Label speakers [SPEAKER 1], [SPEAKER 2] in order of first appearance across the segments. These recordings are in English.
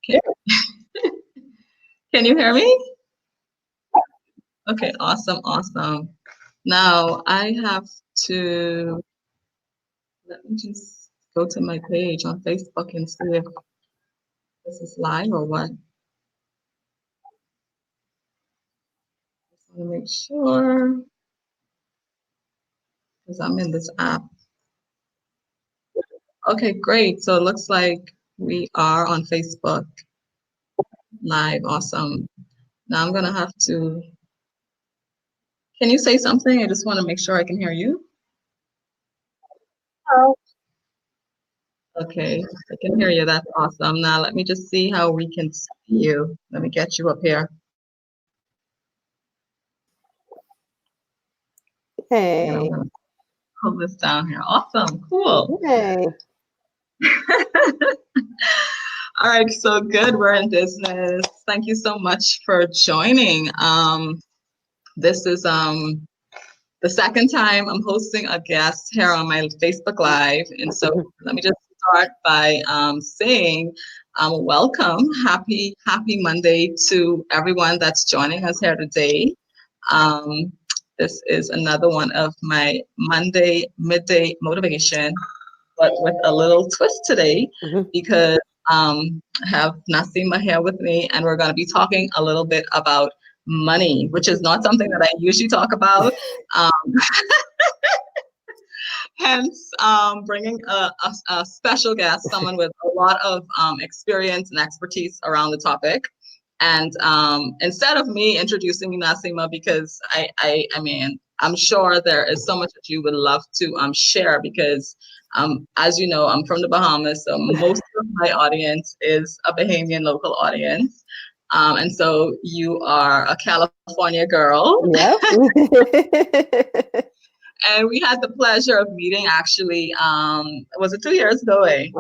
[SPEAKER 1] Can, can you hear me? Okay, awesome, awesome. Now I have to, let me just go to my page on Facebook and see if this is live or what. Just want to make sure, because I'm in this app. Okay, great. So it looks like we are on Facebook live. Awesome. Now I'm gonna have to, can you say something? I just want to make sure I can hear you.
[SPEAKER 2] Oh,
[SPEAKER 1] Okay, I can hear you. That's awesome. Now let me just see how we can see you. Let me get you up here. And I'm
[SPEAKER 2] hey,
[SPEAKER 1] gonna pull this down here. Awesome, cool.
[SPEAKER 2] hey.
[SPEAKER 1] All right, so good. We're in business. Thank you so much for joining. This is the second time I'm hosting a guest here on my Facebook Live. And so let me just start by saying welcome, happy Monday to everyone that's joining us here today. Um, this is another one of my Monday midday motivation, but with a little twist today
[SPEAKER 2] Mhm.
[SPEAKER 1] because I have Naseema here with me, and we're going to be talking a little bit about money, which is not something that I usually talk about. Um, hence, bringing a special guest, someone with a lot of experience and expertise around the topic. And instead of me introducing Naseema, because I mean, I'm sure there is so much that you would love to share because, as you know, I'm from the Bahamas, so most of my audience is a Bahamian local audience. And so you are a California girl,
[SPEAKER 2] Yep.
[SPEAKER 1] and we had the pleasure of meeting actually, was it 2 years ago?
[SPEAKER 2] It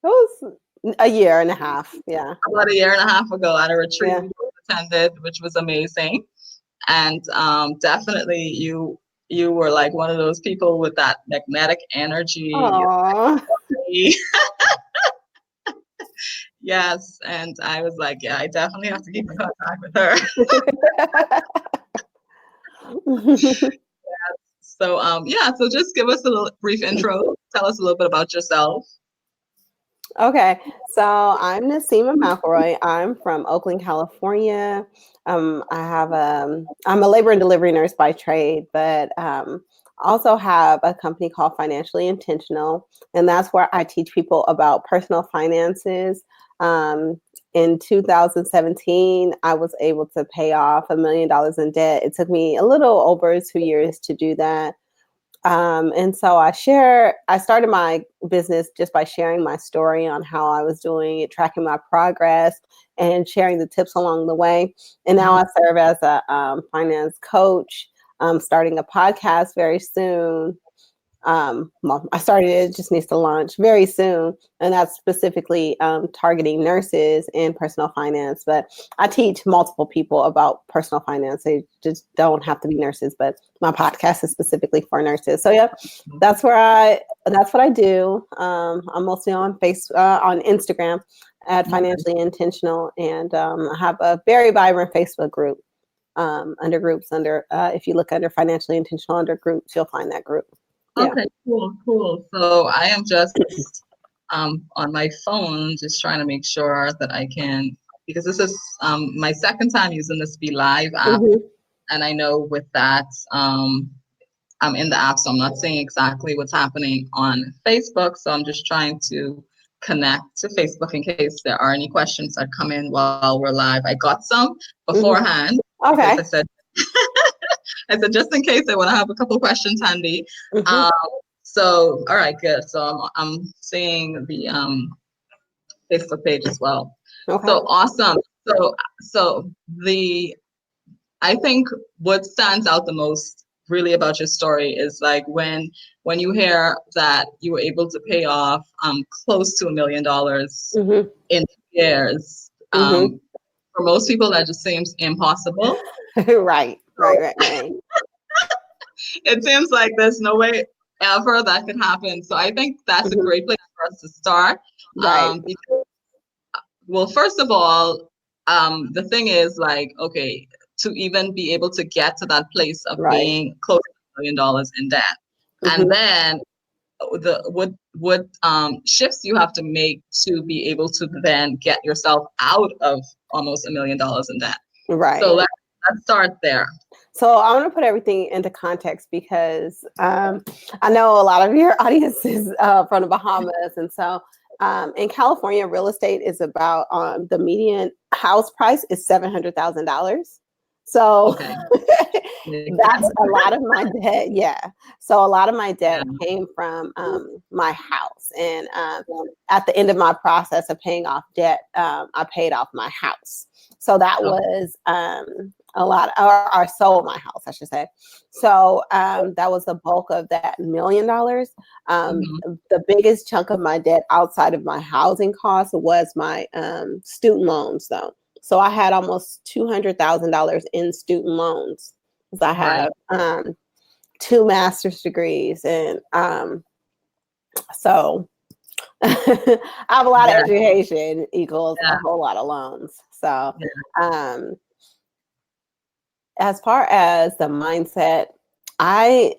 [SPEAKER 2] was a year and a half. Yeah.
[SPEAKER 1] About a year and a half ago at a retreat
[SPEAKER 2] Yeah.
[SPEAKER 1] we both attended, which was amazing. And definitely you were like one of those people with that magnetic energy.
[SPEAKER 2] Aw.
[SPEAKER 1] Yes, and I was like, yeah, I definitely have to keep in contact with her. So yeah, so just give us a little brief intro. Tell us a little bit about yourself.
[SPEAKER 2] Okay, so I'm Naseema McElroy. I'm from Oakland, California. I'm a labor and delivery nurse by trade, but also have a company called Financially Intentional, and that's where I teach people about personal finances. Um, in 2017, I was able to pay off $1 million in debt. It took me a little over 2 years to do that. And so I started my business just by sharing my story on how I was doing it, tracking my progress, and sharing the tips along the way. And now I serve as a finance coach. I'm starting a podcast very soon. Well, I started it, just needs to launch very soon. And that's specifically targeting nurses in personal finance. But I teach multiple people about personal finance. They just don't have to be nurses, but my podcast is specifically for nurses. So yeah, that's what I do. I'm mostly on on Instagram at Financially Intentional, and I have a very vibrant Facebook group. If you look under Financially Intentional under groups, you'll find that group. Yeah.
[SPEAKER 1] Okay, cool. So I am just on my phone, just trying to make sure that I can, because this is my second time using the Speed Live app,
[SPEAKER 2] Mhm.
[SPEAKER 1] and I know with that I'm in the app, so I'm not seeing exactly what's happening on Facebook. So I'm just trying to connect to Facebook in case there are any questions that come in while we're live. I got some
[SPEAKER 2] Mhm.
[SPEAKER 1] beforehand because
[SPEAKER 2] Okay.
[SPEAKER 1] I said just in case I want to have a couple questions handy.
[SPEAKER 2] Mhm.
[SPEAKER 1] Um, so all right, good. So I'm seeing the Facebook page as well.
[SPEAKER 2] Okay.
[SPEAKER 1] So awesome. So the I think what stands out the most really about your story is like when you hear that you were able to pay off close to $1 million
[SPEAKER 2] Mhm.
[SPEAKER 1] in 2 years.
[SPEAKER 2] Mhm.
[SPEAKER 1] For most people, that just seems impossible.
[SPEAKER 2] Right.
[SPEAKER 1] So
[SPEAKER 2] Right. Right. Right.
[SPEAKER 1] it seems like there's no way ever that could happen. So I think that's a
[SPEAKER 2] Mhm.
[SPEAKER 1] great place for us to start.
[SPEAKER 2] Right.
[SPEAKER 1] Because Well, first of all, the thing is like, okay, to even be able to get to that place of
[SPEAKER 2] Right.
[SPEAKER 1] being close to $1 million in debt, and
[SPEAKER 2] Hmm.
[SPEAKER 1] then what shifts you have to make to be able to then get yourself out of almost $1 million in debt. So
[SPEAKER 2] Right.
[SPEAKER 1] let's start there.
[SPEAKER 2] So I want to put everything into context because I know a lot of your audience is from the Bahamas, and so in California, real estate is about the median house price is $700,000. So
[SPEAKER 1] Okay.
[SPEAKER 2] that's a lot of my debt. Yeah. So a lot of my
[SPEAKER 1] Yeah.
[SPEAKER 2] debt came from my house, and at the end of my process of paying off debt, I paid off my house. So that
[SPEAKER 1] Okay.
[SPEAKER 2] was a lot, or sold my house, I should say. So that was the bulk of that $1 million.
[SPEAKER 1] Mhm.
[SPEAKER 2] The biggest chunk of my debt outside of my housing costs was my student loans, though. So I had almost $200,000 in student loans. 'Cause I
[SPEAKER 1] Right.
[SPEAKER 2] have two master's degrees, and so I have a lot of
[SPEAKER 1] Yeah.
[SPEAKER 2] education equals a
[SPEAKER 1] Yeah.
[SPEAKER 2] whole lot of loans. So
[SPEAKER 1] Yeah.
[SPEAKER 2] um, as far as the mindset, I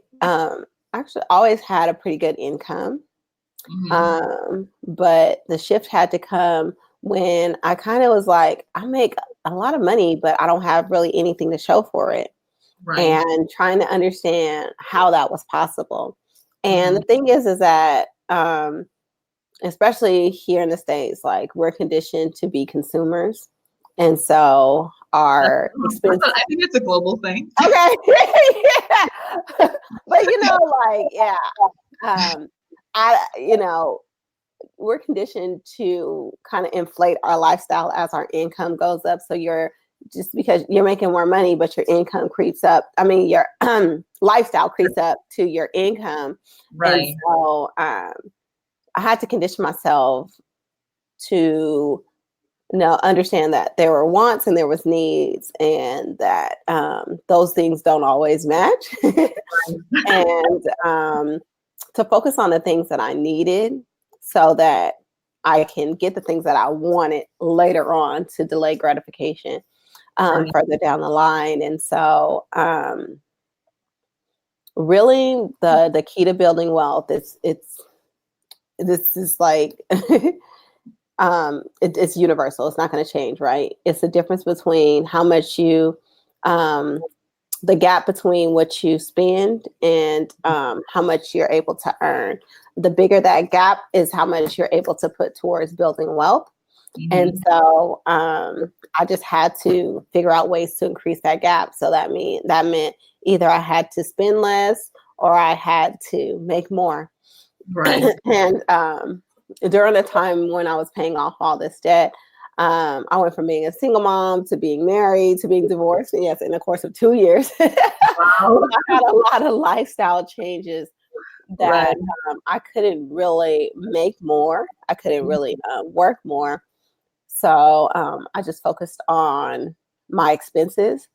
[SPEAKER 2] actually always had a pretty good income.
[SPEAKER 1] Hmm.
[SPEAKER 2] But the shift had to come when I kind of was like, I make a lot of money, but I don't have really anything to show for it.
[SPEAKER 1] Right.
[SPEAKER 2] And trying to understand how that was possible. And
[SPEAKER 1] Hmm.
[SPEAKER 2] the thing is that especially here in the States, like we're conditioned to be consumers. And so our expense.
[SPEAKER 1] I think it's a global thing.
[SPEAKER 2] Okay. Yeah. But like, yeah. Um, we're conditioned to kind of inflate our lifestyle as our income goes up. So you're just because you're making more money, but your income creeps up. I mean, your lifestyle creeps up to your income. And
[SPEAKER 1] Right.
[SPEAKER 2] so I had to condition myself to understand that there were wants and there was needs, and that those things don't always match. And to focus on the things that I needed so that I can get the things that I wanted later on to delay gratification
[SPEAKER 1] Right.
[SPEAKER 2] further down the line. And so really the key to building wealth, it's this is like it's universal. It's not going to change, right? It's the difference between how much you um, the gap between what you spend and how much you're able to earn. The bigger that gap is, how much you're able to put towards building wealth. And
[SPEAKER 1] Hmm.
[SPEAKER 2] so I just had to figure out ways to increase that gap. So that meant either I had to spend less or I had to make more.
[SPEAKER 1] Right.
[SPEAKER 2] And during the time when I was paying off all this debt, I went from being a single mom to being married to being divorced. And yes, in the course of 2 years. So
[SPEAKER 1] Wow.
[SPEAKER 2] I had a lot of lifestyle changes that
[SPEAKER 1] Right.
[SPEAKER 2] I couldn't really make more. I couldn't really work more. So I just focused on my expenses.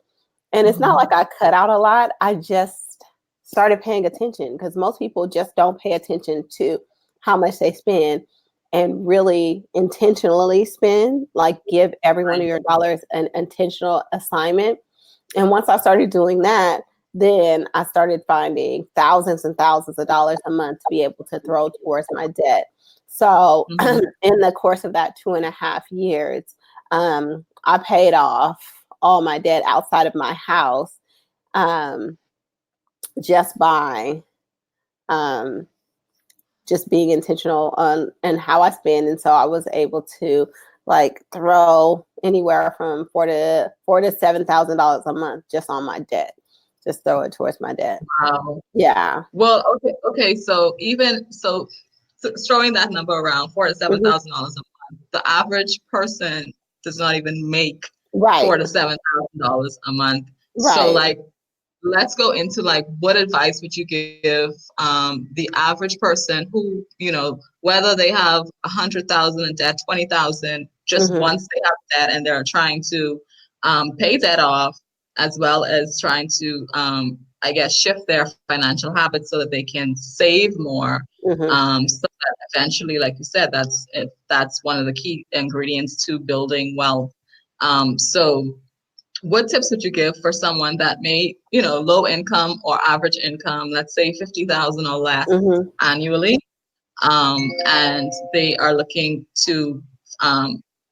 [SPEAKER 2] And it's not
[SPEAKER 1] Mhm.
[SPEAKER 2] like I cut out a lot. I just started paying attention, because most people just don't pay attention to how much they spend and really intentionally spend, like give every one of
[SPEAKER 1] Right.
[SPEAKER 2] your dollars an intentional assignment. And once I started doing that, then I started finding thousands and thousands of dollars a month to be able to throw towards my debt. So
[SPEAKER 1] Mhm.
[SPEAKER 2] in the course of that 2.5 years, I paid off all my debt outside of my house, um, just by um, just being intentional on and how I spend. And so I was able to like throw anywhere from four to $7,000 a month just on my debt. Just throw it towards my debt.
[SPEAKER 1] Wow.
[SPEAKER 2] Yeah.
[SPEAKER 1] Well, okay, okay. So even throwing that number around, four to seven
[SPEAKER 2] Mhm.
[SPEAKER 1] thousand dollars a month, the average person does not even make
[SPEAKER 2] Right.
[SPEAKER 1] $4,000 to $7,000 a month. So
[SPEAKER 2] Right.
[SPEAKER 1] like, let's go into like, what advice would you give the average person who, whether they have 100,000 in debt, 20,000, just
[SPEAKER 2] Hmm.
[SPEAKER 1] once they have debt and they're trying to pay that off, as well as trying to, I guess, shift their financial habits so that they can save more,
[SPEAKER 2] Hmm.
[SPEAKER 1] so that eventually, like you said, that's one of the key ingredients to building wealth. So what tips would you give for someone that may, low income or average income, let's say 50,000 or less
[SPEAKER 2] Mm-hmm.
[SPEAKER 1] annually, and they are looking to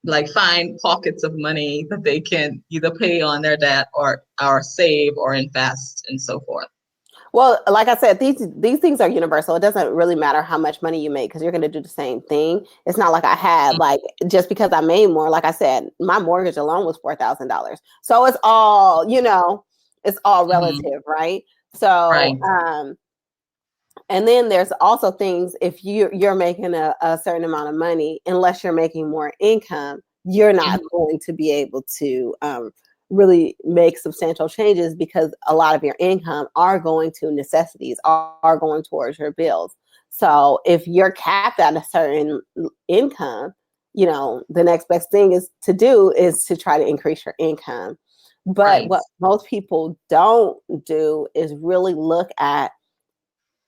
[SPEAKER 1] like find pockets of money that they can either pay on their debt or save or invest and so forth.
[SPEAKER 2] Well, like I said, these things are universal. It doesn't really matter how much money you make because you're going to do the same thing. It's not like I had like just because I made more. Like I said, my mortgage alone was $4,000. So it's all it's all
[SPEAKER 1] Mm-hmm.
[SPEAKER 2] relative, right? So
[SPEAKER 1] Right.
[SPEAKER 2] and then there's also things if you're making a certain amount of money, unless you're making more income, you're not
[SPEAKER 1] Mm-hmm.
[SPEAKER 2] going to be able to really make substantial changes because a lot of your income are going to necessities, are going towards your bills. So if you're capped at a certain income, the next best thing is to try to increase your income. But
[SPEAKER 1] Right.
[SPEAKER 2] what most people don't do is really look at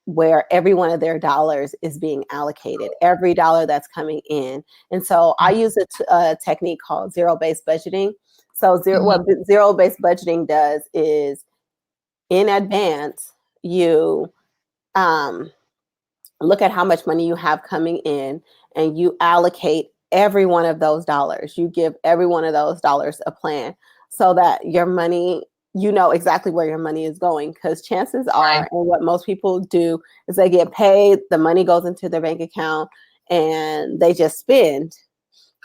[SPEAKER 2] where every one of their dollars is being allocated, every dollar that's coming in. And so I use a technique called zero-based budgeting. So what
[SPEAKER 1] Mm-hmm.
[SPEAKER 2] zero-based budgeting does is in advance, you um, look at how much money you have coming in and you allocate every one of those dollars. You give every one of those dollars a plan so that your money, you know exactly where your money is going. Because chances
[SPEAKER 1] Right.
[SPEAKER 2] are, and what most people do is they get paid, the money goes into their bank account, and they just spend.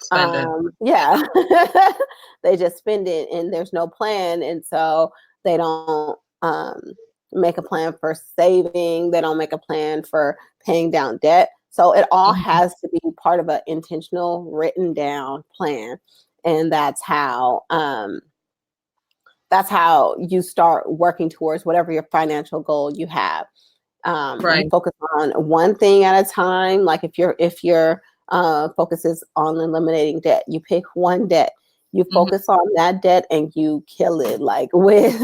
[SPEAKER 1] Spend it.
[SPEAKER 2] Yeah, they just spend it, and there's no plan, and so they don't make a plan for saving. They don't make a plan for paying down debt. So it all
[SPEAKER 1] Mm-hmm.
[SPEAKER 2] has to be part of an intentional, written down plan, and that's how you start working towards whatever your financial goal you have. You
[SPEAKER 1] Right.
[SPEAKER 2] focus on one thing at a time. Like if your focus is on eliminating debt, you pick one debt. You
[SPEAKER 1] Mm-hmm.
[SPEAKER 2] focus on that debt and you kill it. Like with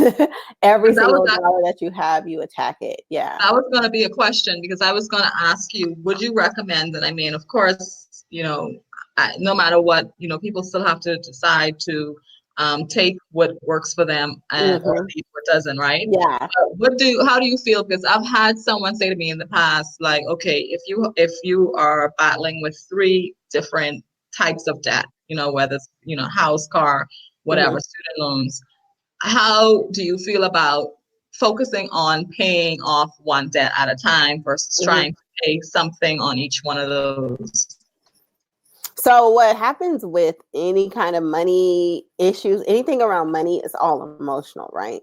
[SPEAKER 2] every
[SPEAKER 1] That was
[SPEAKER 2] single dollar that you have, you attack it. Yeah.
[SPEAKER 1] That was going to be a question because I was going to ask you, would you recommend that? I mean, of course, no matter what, people still have to decide to take what works for them and or
[SPEAKER 2] Hmm.
[SPEAKER 1] leave what doesn't, right?
[SPEAKER 2] Yeah.
[SPEAKER 1] How do you feel? Because I've had someone say to me in the past, like, okay, if you are battling with three different types of debt, whether it's, house, car, whatever,
[SPEAKER 2] Hmm.
[SPEAKER 1] student loans, how do you feel about focusing on paying off one debt at a time versus
[SPEAKER 2] Hmm.
[SPEAKER 1] trying to pay something on each one of those?
[SPEAKER 2] So what happens with any kind of money issues, anything around money is all emotional, right?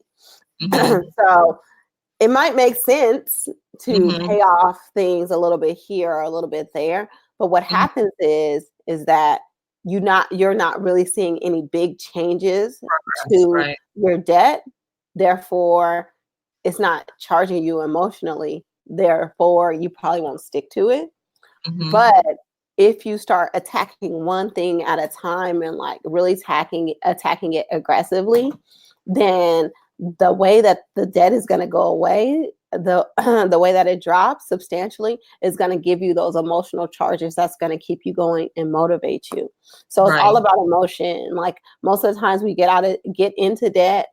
[SPEAKER 1] Mm-hmm.
[SPEAKER 2] So it might make sense to
[SPEAKER 1] Mm-hmm.
[SPEAKER 2] pay off things a little bit here or a little bit there, but what
[SPEAKER 1] Mm-hmm.
[SPEAKER 2] happens is that you're not really seeing any big changes
[SPEAKER 1] Progress,
[SPEAKER 2] to
[SPEAKER 1] right.
[SPEAKER 2] your debt. Therefore, it's not charging you emotionally. Therefore, you probably won't stick to it.
[SPEAKER 1] Mm-hmm.
[SPEAKER 2] But if you start attacking one thing at a time and like really attacking it aggressively, then the way that the debt is going to go away, the the way that it drops substantially is going to give you those emotional charges that's going to keep you going and motivate you. So it's all
[SPEAKER 1] Right.
[SPEAKER 2] about emotion. Like most of the times we get into debt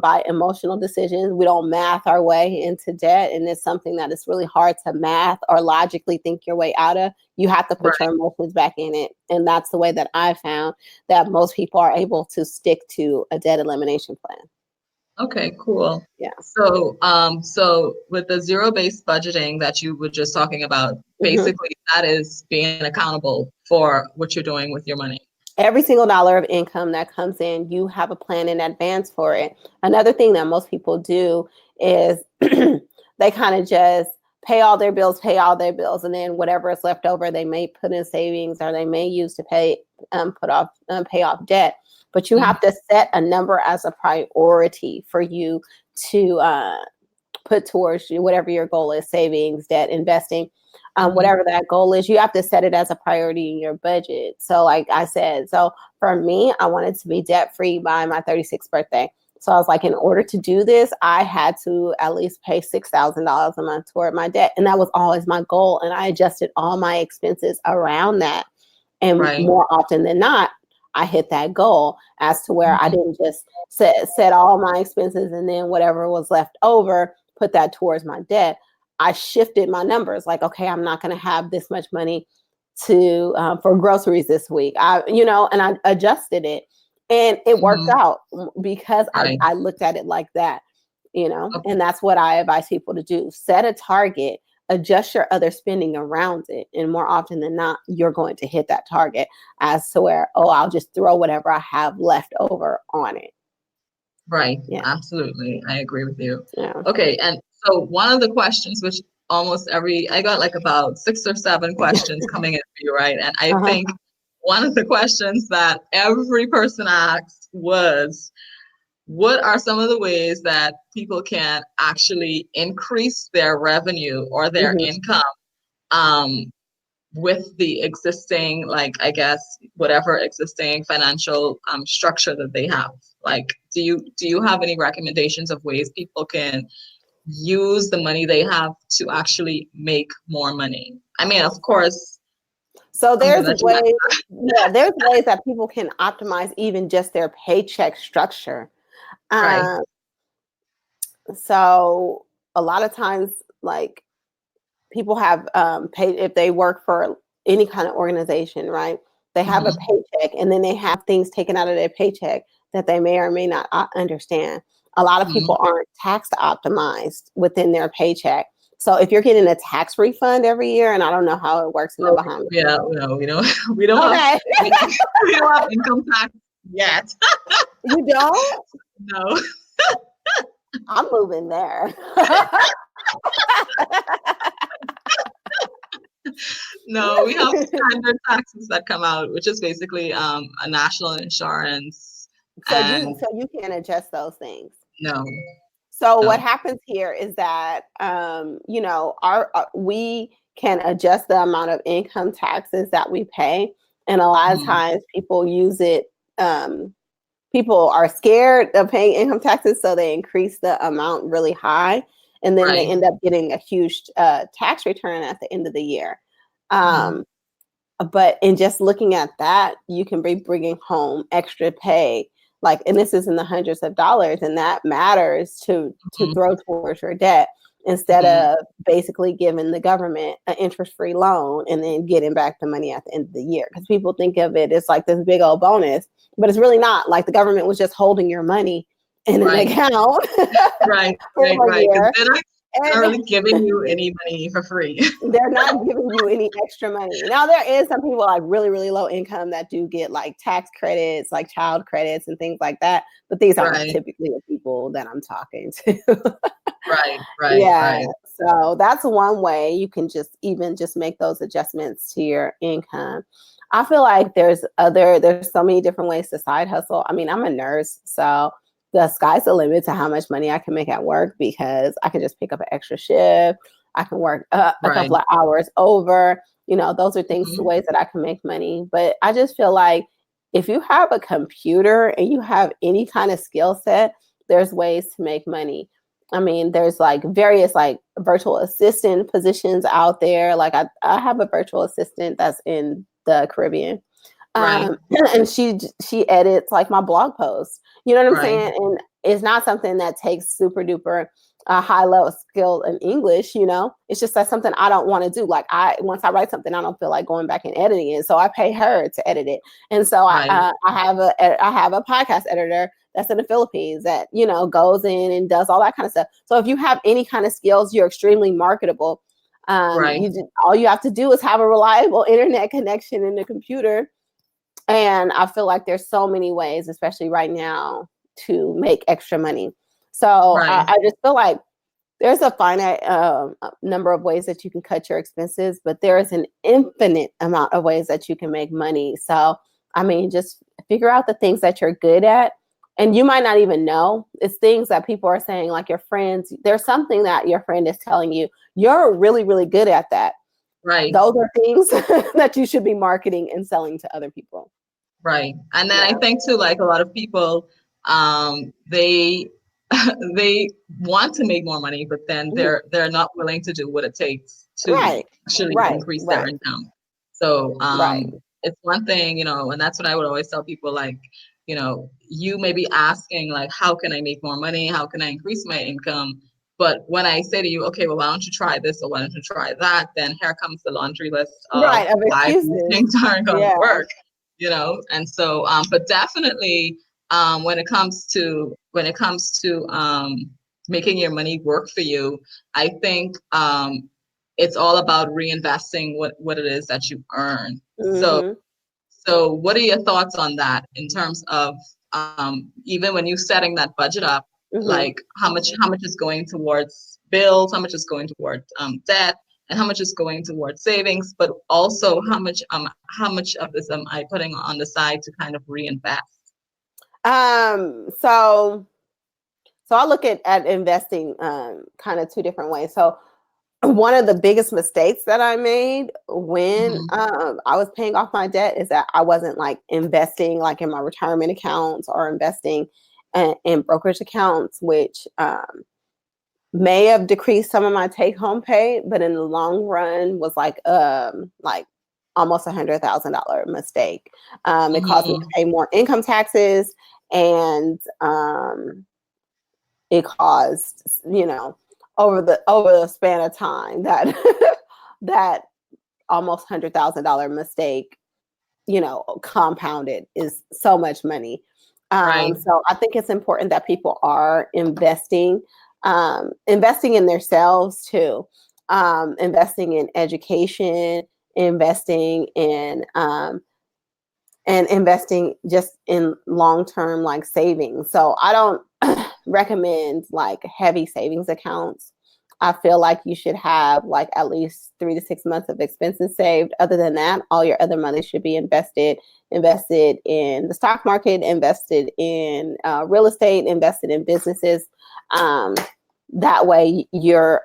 [SPEAKER 2] by emotional decisions. We don't math our way into debt, and it's something that is really hard to math or logically think your way out of. You have to put
[SPEAKER 1] Right.
[SPEAKER 2] your emotions back in it, and that's the way that I found that most people are able to stick to a debt elimination plan.
[SPEAKER 1] Okay, cool.
[SPEAKER 2] Yeah.
[SPEAKER 1] So with the zero-based budgeting that you were just talking about,
[SPEAKER 2] Hmm.
[SPEAKER 1] basically that is being accountable for what you're doing with your money.
[SPEAKER 2] Every single dollar of income that comes in, you have a plan in advance for it. Another thing that most people do is they kind of just pay all their bills, and then whatever is left over, they may put in savings or they may use to pay off debt. But you
[SPEAKER 1] Mhm.
[SPEAKER 2] have to set a number as a priority for you to put towards you, whatever your goal is, savings, debt, investing,
[SPEAKER 1] Mhm.
[SPEAKER 2] whatever that goal is, you have to set it as a priority in your budget. So like I said, so for me, I wanted to be debt free by my 36th birthday. So I was like, in order to do this, I had to at least pay $6,000 a month toward my debt. And that was always my goal. And I adjusted all my expenses around that. And
[SPEAKER 1] Right.
[SPEAKER 2] more often than not, I hit that goal, as to where I
[SPEAKER 1] Mhm.
[SPEAKER 2] didn't just set all my expenses and then whatever was left over, put that towards my debt. I shifted my numbers, like, okay, I'm not going to have this much money to for groceries this week. And I adjusted it, and it worked
[SPEAKER 1] Mhm.
[SPEAKER 2] out because
[SPEAKER 1] Right.
[SPEAKER 2] I looked at it like that,
[SPEAKER 1] Okay.
[SPEAKER 2] and that's what I advise people to do. Set a target, adjust your other spending around it. And more often than not, you're going to hit that target, as to where, oh, I'll just throw whatever I have left over on it.
[SPEAKER 1] Right.
[SPEAKER 2] Yeah.
[SPEAKER 1] Absolutely. I agree with you.
[SPEAKER 2] Yeah.
[SPEAKER 1] Okay. And so one of the questions, which I got like about 6 or 7 questions coming in for you, right? And I
[SPEAKER 2] Uh-huh.
[SPEAKER 1] think one of the questions that every person asked was, what are some of the ways that people can actually increase their revenue or their
[SPEAKER 2] Hmm.
[SPEAKER 1] income um, with the existing, like, I guess, whatever existing financial structure that they have? Like, do you have any recommendations of ways people can use the money they have to actually make more money? I mean, of course,
[SPEAKER 2] So
[SPEAKER 1] something
[SPEAKER 2] there's
[SPEAKER 1] that you have.
[SPEAKER 2] ways, yeah, there's ways that people can optimize even just their paycheck structure.
[SPEAKER 1] Right.
[SPEAKER 2] Um, so a lot of times, like, people have paid, if they work for any kind of organization, right? They have a
[SPEAKER 1] Hmm.
[SPEAKER 2] paycheck, and then they have things taken out of their paycheck that they may or may not understand. A lot of
[SPEAKER 1] Hmm.
[SPEAKER 2] people aren't tax optimized within their paycheck. So if you're getting a tax refund every year, and I don't know how it works in the
[SPEAKER 1] Oh,
[SPEAKER 2] Bahamas.
[SPEAKER 1] yeah, no, we don't. We don't have.
[SPEAKER 2] Okay.
[SPEAKER 1] We don't have income tax yet.
[SPEAKER 2] You don't?
[SPEAKER 1] No.
[SPEAKER 2] I'm moving there.
[SPEAKER 1] No, we have standard taxes that come out, which is basically a national insurance,
[SPEAKER 2] So you
[SPEAKER 1] and
[SPEAKER 2] so you can adjust those things.
[SPEAKER 1] no,
[SPEAKER 2] So what
[SPEAKER 1] no.
[SPEAKER 2] happens here is that our we can adjust the amount of income taxes that we pay, and a lot of
[SPEAKER 1] Mhm.
[SPEAKER 2] times people use it. Um, People are scared of paying income taxes, so they increase the amount really high, and then they
[SPEAKER 1] Right.
[SPEAKER 2] end up getting a huge tax return at the end of the year.
[SPEAKER 1] Mhm.
[SPEAKER 2] Um, but in just looking at that, you can be bringing home extra pay, like, and this is in the hundreds of dollars, and that matters to
[SPEAKER 1] Mhm.
[SPEAKER 2] throw towards your debt, instead
[SPEAKER 1] Mhm.
[SPEAKER 2] of basically giving the government an interest-free loan and then getting back the money at the end of the year. Because people think of it as like this big old bonus, but it's really not. Like, the government was just holding your money in an
[SPEAKER 1] Right.
[SPEAKER 2] account
[SPEAKER 1] Right.
[SPEAKER 2] for
[SPEAKER 1] Right.
[SPEAKER 2] a
[SPEAKER 1] Right. Because
[SPEAKER 2] year,
[SPEAKER 1] they're not
[SPEAKER 2] and
[SPEAKER 1] really giving you any money for free.
[SPEAKER 2] they're not giving you any extra money. Now, there is some people like really, really low income that do get like tax credits, like child credits and things like that. But these aren't
[SPEAKER 1] Right.
[SPEAKER 2] typically the people that I'm talking to.
[SPEAKER 1] Right. Right.
[SPEAKER 2] Yeah.
[SPEAKER 1] Right.
[SPEAKER 2] So that's one way you can just make those adjustments to your income. I feel like there's so many different ways to side hustle. I mean, I'm a nurse, so the sky's the limit to how much money I can make at work, because I can just pick up an extra shift. I can work a
[SPEAKER 1] Right.
[SPEAKER 2] couple of hours over. Those are things,
[SPEAKER 1] Mhm.
[SPEAKER 2] ways that I can make money. But I just feel like if you have a computer and you have any kind of skill set, there's ways to make money. I mean, there's like various like virtual assistant positions out there. Like, I have a virtual assistant that's in the Caribbean.
[SPEAKER 1] Right.
[SPEAKER 2] And she edits like my blog posts. You know what I'm
[SPEAKER 1] Right.
[SPEAKER 2] saying? And it's not something that takes super duper high level skill in English. It's just that's something I don't want to do. Like, once I write something, I don't feel like going back and editing it, so I pay her to edit it. And so
[SPEAKER 1] Right.
[SPEAKER 2] I have a podcast editor that's in the Philippines that goes in and does all that kind of stuff. So if you have any kind of skills, you're extremely marketable.
[SPEAKER 1] Right.
[SPEAKER 2] All you have to do is have a reliable internet connection in the computer, and I feel like there's so many ways, especially right now, to make extra money. So
[SPEAKER 1] Right.
[SPEAKER 2] I just feel like there's a finite number of ways that you can cut your expenses, but there is an infinite amount of ways that you can make money. So, I mean, just figure out the things that you're good at. And you might not even know. It's things that people are saying, like your friends. There's something that your friend is telling you, you're really, really good at that.
[SPEAKER 1] Right.
[SPEAKER 2] Those are things that you should be marketing and selling to other people.
[SPEAKER 1] Right. And then I
[SPEAKER 2] Yeah.
[SPEAKER 1] think too, like a lot of people they they want to make more money, but then
[SPEAKER 2] Mhm.
[SPEAKER 1] they're not willing to do what it takes to
[SPEAKER 2] Right,
[SPEAKER 1] actually
[SPEAKER 2] right,
[SPEAKER 1] increase their
[SPEAKER 2] right,
[SPEAKER 1] income. So
[SPEAKER 2] right.
[SPEAKER 1] it's one thing, and that's what I would always tell people, like, you may be asking, like, how can I make more money? How can I increase my income? But when I say to you, okay, well, why don't you try this or why don't you try that? Then here comes the laundry list of
[SPEAKER 2] Right, of
[SPEAKER 1] why these
[SPEAKER 2] excuses.
[SPEAKER 1] things aren't going to
[SPEAKER 2] Yeah.
[SPEAKER 1] work, And so, but definitely, when it comes to making your money work for you, I think it's all about reinvesting what it is that you earn. So
[SPEAKER 2] Mhm.
[SPEAKER 1] so what are your thoughts on that in terms of even when you're setting that budget up,
[SPEAKER 2] Mhm.
[SPEAKER 1] like how much is going towards bills, how much is going towards debt, and how much is going towards savings, but also how much of this am I putting on the side to kind of reinvest?
[SPEAKER 2] So I look at investing kind of two different ways. So one of the biggest mistakes that I made when
[SPEAKER 1] Hmm.
[SPEAKER 2] I was paying off my debt is that I wasn't like investing like in my retirement accounts or investing in brokerage accounts, which may have decreased some of my take home pay, but in the long run was like almost $100,000 mistake. It caused me to
[SPEAKER 1] Hmm.
[SPEAKER 2] pay more income taxes, and it caused, over the span of time that that almost $100,000 mistake, compounded is so much money.
[SPEAKER 1] Right.
[SPEAKER 2] So I think it's important that people are investing in themselves too, investing in education, investing in and investing just in long-term like savings. So I don't recommend like heavy savings accounts. I feel like you should have like at least 3 to 6 months of expenses saved. Other than that, all your other money should be invested in the stock market, invested in real estate, invested in businesses. Um, that way you're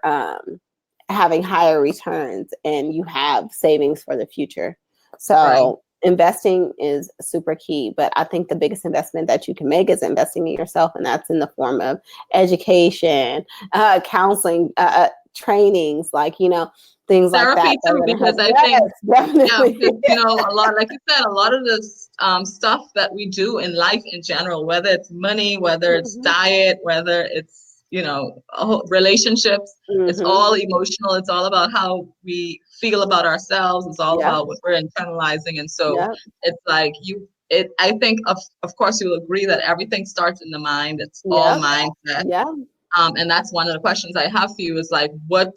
[SPEAKER 2] having higher returns and you have savings for the future.
[SPEAKER 1] Right.
[SPEAKER 2] So investing is super key, but I think the biggest investment that you can make is investing in yourself, and that's in the form of education, counseling, trainings, like things like that
[SPEAKER 1] Therapy
[SPEAKER 2] that are
[SPEAKER 1] too,
[SPEAKER 2] going to help.
[SPEAKER 1] because I
[SPEAKER 2] Yes,
[SPEAKER 1] think, yeah,
[SPEAKER 2] definitely.
[SPEAKER 1] because a lot, like you said, a lot of this stuff that we do in life in general, whether it's money, whether it's
[SPEAKER 2] Hmm.
[SPEAKER 1] diet, whether it's relationships, it's
[SPEAKER 2] Hmm.
[SPEAKER 1] all emotional. It's all about how we feel about ourselves. It's all
[SPEAKER 2] Yeah.
[SPEAKER 1] about what we're internalizing, and so
[SPEAKER 2] Yeah.
[SPEAKER 1] it's like I think of course you'll agree that everything starts in the mind. It's all
[SPEAKER 2] Yeah.
[SPEAKER 1] mindset.
[SPEAKER 2] Yeah.
[SPEAKER 1] And that's one of the questions I have for you is like, what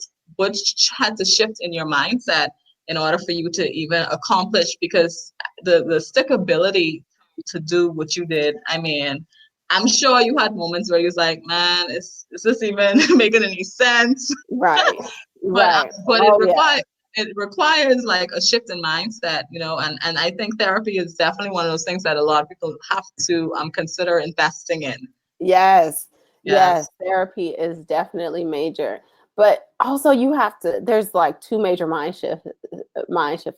[SPEAKER 1] had to shift in your mindset in order for you to even accomplish? Because the stickability to do what you did, I mean, I'm sure you had moments where you was like, man, is this even making any sense?
[SPEAKER 2] Right.
[SPEAKER 1] But
[SPEAKER 2] Right.
[SPEAKER 1] but
[SPEAKER 2] Oh yeah.
[SPEAKER 1] it requires like a shift in mindset, and I think therapy is definitely one of those things that a lot of people have to consider investing in.
[SPEAKER 2] Yes. Yes.
[SPEAKER 1] Yes.
[SPEAKER 2] Therapy is definitely major. But also you have to, there's like two major mind shift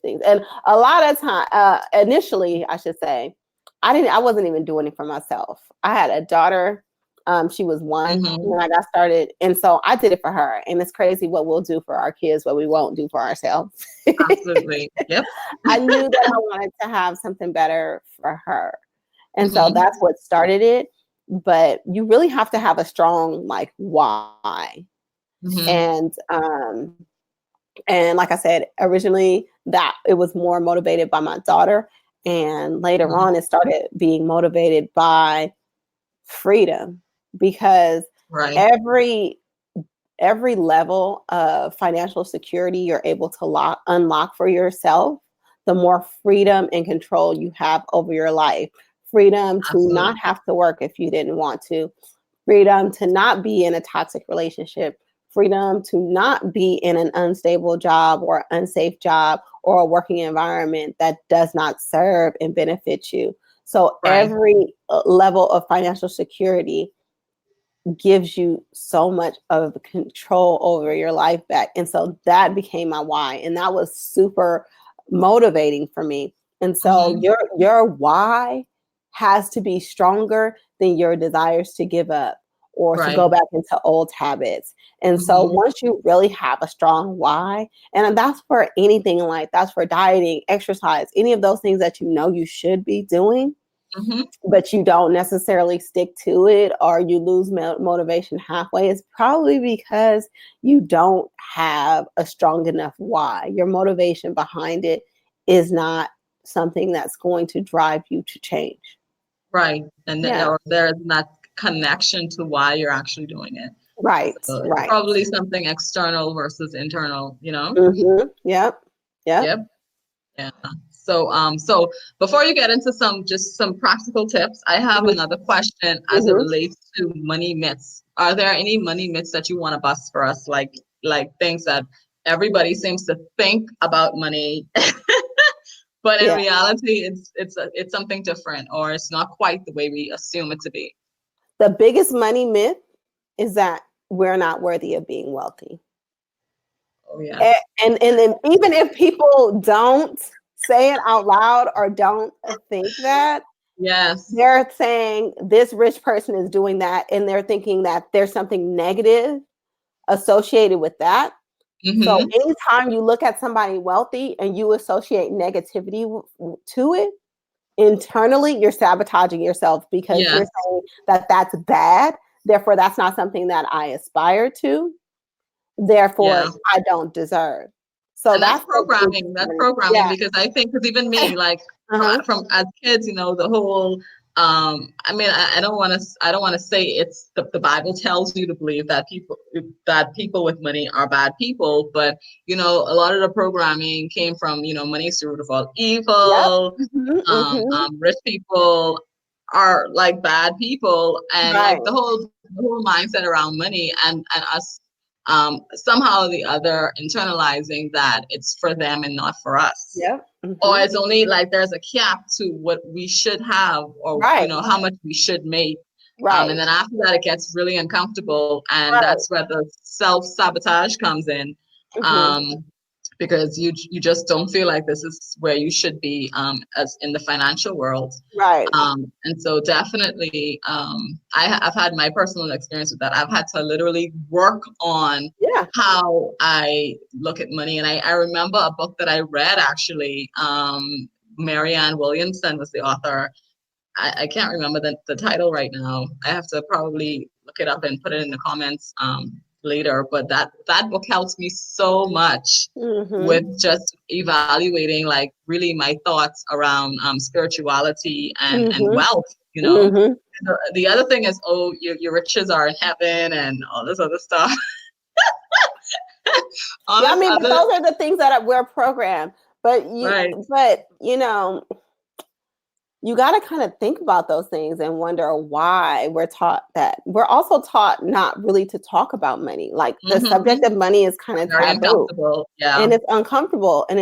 [SPEAKER 2] things. And a lot of time, initially, I should say, I wasn't even doing it for myself. I had a daughter. She was one
[SPEAKER 1] Hmm.
[SPEAKER 2] when I got started. And so I did it for her. And it's crazy what we'll do for our kids, what we won't do for ourselves.
[SPEAKER 1] Absolutely. Yep.
[SPEAKER 2] I knew that I wanted to have something better for her. And so
[SPEAKER 1] Hmm.
[SPEAKER 2] that's what started it. But you really have to have a strong like why.
[SPEAKER 1] Hmm.
[SPEAKER 2] And like I said, originally that it was more motivated by my daughter. And later
[SPEAKER 1] Hmm.
[SPEAKER 2] on it started being motivated by freedom, because
[SPEAKER 1] Right.
[SPEAKER 2] every every level of financial security you're able to unlock for yourself, the more freedom and control you have over your life. Freedom to not
[SPEAKER 1] Absolutely.
[SPEAKER 2] have to work if you didn't want to, freedom to not be in a toxic relationship, freedom to not be in an unstable job or unsafe job or a working environment that does not serve and benefit you. So
[SPEAKER 1] Right.
[SPEAKER 2] every level of financial security gives you so much of control over your life back. And so that became my why. And that was super motivating for me. And so
[SPEAKER 1] Hmm.
[SPEAKER 2] your why has to be stronger than your desires to give up or to
[SPEAKER 1] Right.
[SPEAKER 2] go back into old habits. And so
[SPEAKER 1] Mm-hmm.
[SPEAKER 2] once you really have a strong why, and that's for anything in life, that's for dieting, exercise, any of those things that you know you should be doing,
[SPEAKER 1] Mm-hmm.
[SPEAKER 2] but you don't necessarily stick to it, or you lose motivation halfway, it's probably because you don't have a strong enough why. Your motivation behind it is not something that's going to drive you to change.
[SPEAKER 1] Right. And
[SPEAKER 2] Yeah.
[SPEAKER 1] or there's that connection to why you're actually doing it.
[SPEAKER 2] Right.
[SPEAKER 1] So it's
[SPEAKER 2] Right.
[SPEAKER 1] probably something external versus internal, you know?
[SPEAKER 2] Mm-hmm. Yep. Yep.
[SPEAKER 1] Yep. Yeah. So before you get into some practical tips, I have
[SPEAKER 2] Mm-hmm.
[SPEAKER 1] another question as it
[SPEAKER 2] Mm-hmm.
[SPEAKER 1] relates to money myths. Are there any money myths that you want to bust for us? Like things that everybody seems to think about money, but in
[SPEAKER 2] Yeah.
[SPEAKER 1] reality, it's something different, or it's not quite the way we assume it to be.
[SPEAKER 2] The biggest money myth is that we're not worthy of being wealthy.
[SPEAKER 1] Oh yes.
[SPEAKER 2] And then even if people don't say it out loud or don't think that,
[SPEAKER 1] Yes.
[SPEAKER 2] they're saying this rich person is doing that, and they're thinking that there's something negative associated with that. So
[SPEAKER 1] Mm-hmm.
[SPEAKER 2] anytime you look at somebody wealthy and you associate negativity to it, internally you're sabotaging yourself because you're
[SPEAKER 1] Yes.
[SPEAKER 2] saying that that's bad. Therefore, that's not something that I aspire to. Therefore,
[SPEAKER 1] Yeah.
[SPEAKER 2] I don't deserve. So
[SPEAKER 1] And that's
[SPEAKER 2] that's the
[SPEAKER 1] programming.
[SPEAKER 2] biggest
[SPEAKER 1] That's
[SPEAKER 2] one.
[SPEAKER 1] programming
[SPEAKER 2] Yeah.
[SPEAKER 1] because I think because even me, like
[SPEAKER 2] Uh-huh.
[SPEAKER 1] from as kids, the whole I mean I don't want to say it's the Bible tells you to believe that people with money are bad people, but a lot of the programming came from, money is the root of all
[SPEAKER 2] Yep.
[SPEAKER 1] evil.
[SPEAKER 2] Mhm, mhm.
[SPEAKER 1] Rich people are like bad people, and
[SPEAKER 2] Right.
[SPEAKER 1] like the whole mindset around money and us somehow or the other internalizing that it's for them and not for us.
[SPEAKER 2] Yep.
[SPEAKER 1] Or
[SPEAKER 2] Mhm.
[SPEAKER 1] it's only like there's a cap to what we should have or
[SPEAKER 2] Right.
[SPEAKER 1] how much we should make. And
[SPEAKER 2] Right.
[SPEAKER 1] then after that it gets really uncomfortable, and
[SPEAKER 2] Right.
[SPEAKER 1] that's where the self-sabotage comes in.
[SPEAKER 2] Mhm.
[SPEAKER 1] Um, because you just don't feel like this is where you should be as in the financial world.
[SPEAKER 2] Right.
[SPEAKER 1] And so definitely, I've had my personal experience with that. I've had to literally work on
[SPEAKER 2] Yeah.
[SPEAKER 1] how I look at money. And I remember a book that I read actually. Marianne Williamson was the author. I can't remember the title right now. I have to probably look it up and put it in the comments later. But that book helps me so much with
[SPEAKER 2] Mhm.
[SPEAKER 1] just evaluating like really my thoughts around spirituality and
[SPEAKER 2] Mhm.
[SPEAKER 1] wealth.
[SPEAKER 2] Mhm.
[SPEAKER 1] The other thing is, oh, your riches are in heaven and all this other stuff. All
[SPEAKER 2] Yeah, I
[SPEAKER 1] this
[SPEAKER 2] mean, but
[SPEAKER 1] other,
[SPEAKER 2] those are the things that we're programmed. But
[SPEAKER 1] right.
[SPEAKER 2] you got to kind of think about those things and wonder why we're taught that. We're also taught not really to talk about money. Like the subject
[SPEAKER 1] Mm-hmm.
[SPEAKER 2] of money is kind of
[SPEAKER 1] Very
[SPEAKER 2] taboo
[SPEAKER 1] uncomfortable. Yeah.
[SPEAKER 2] and it's uncomfortable, and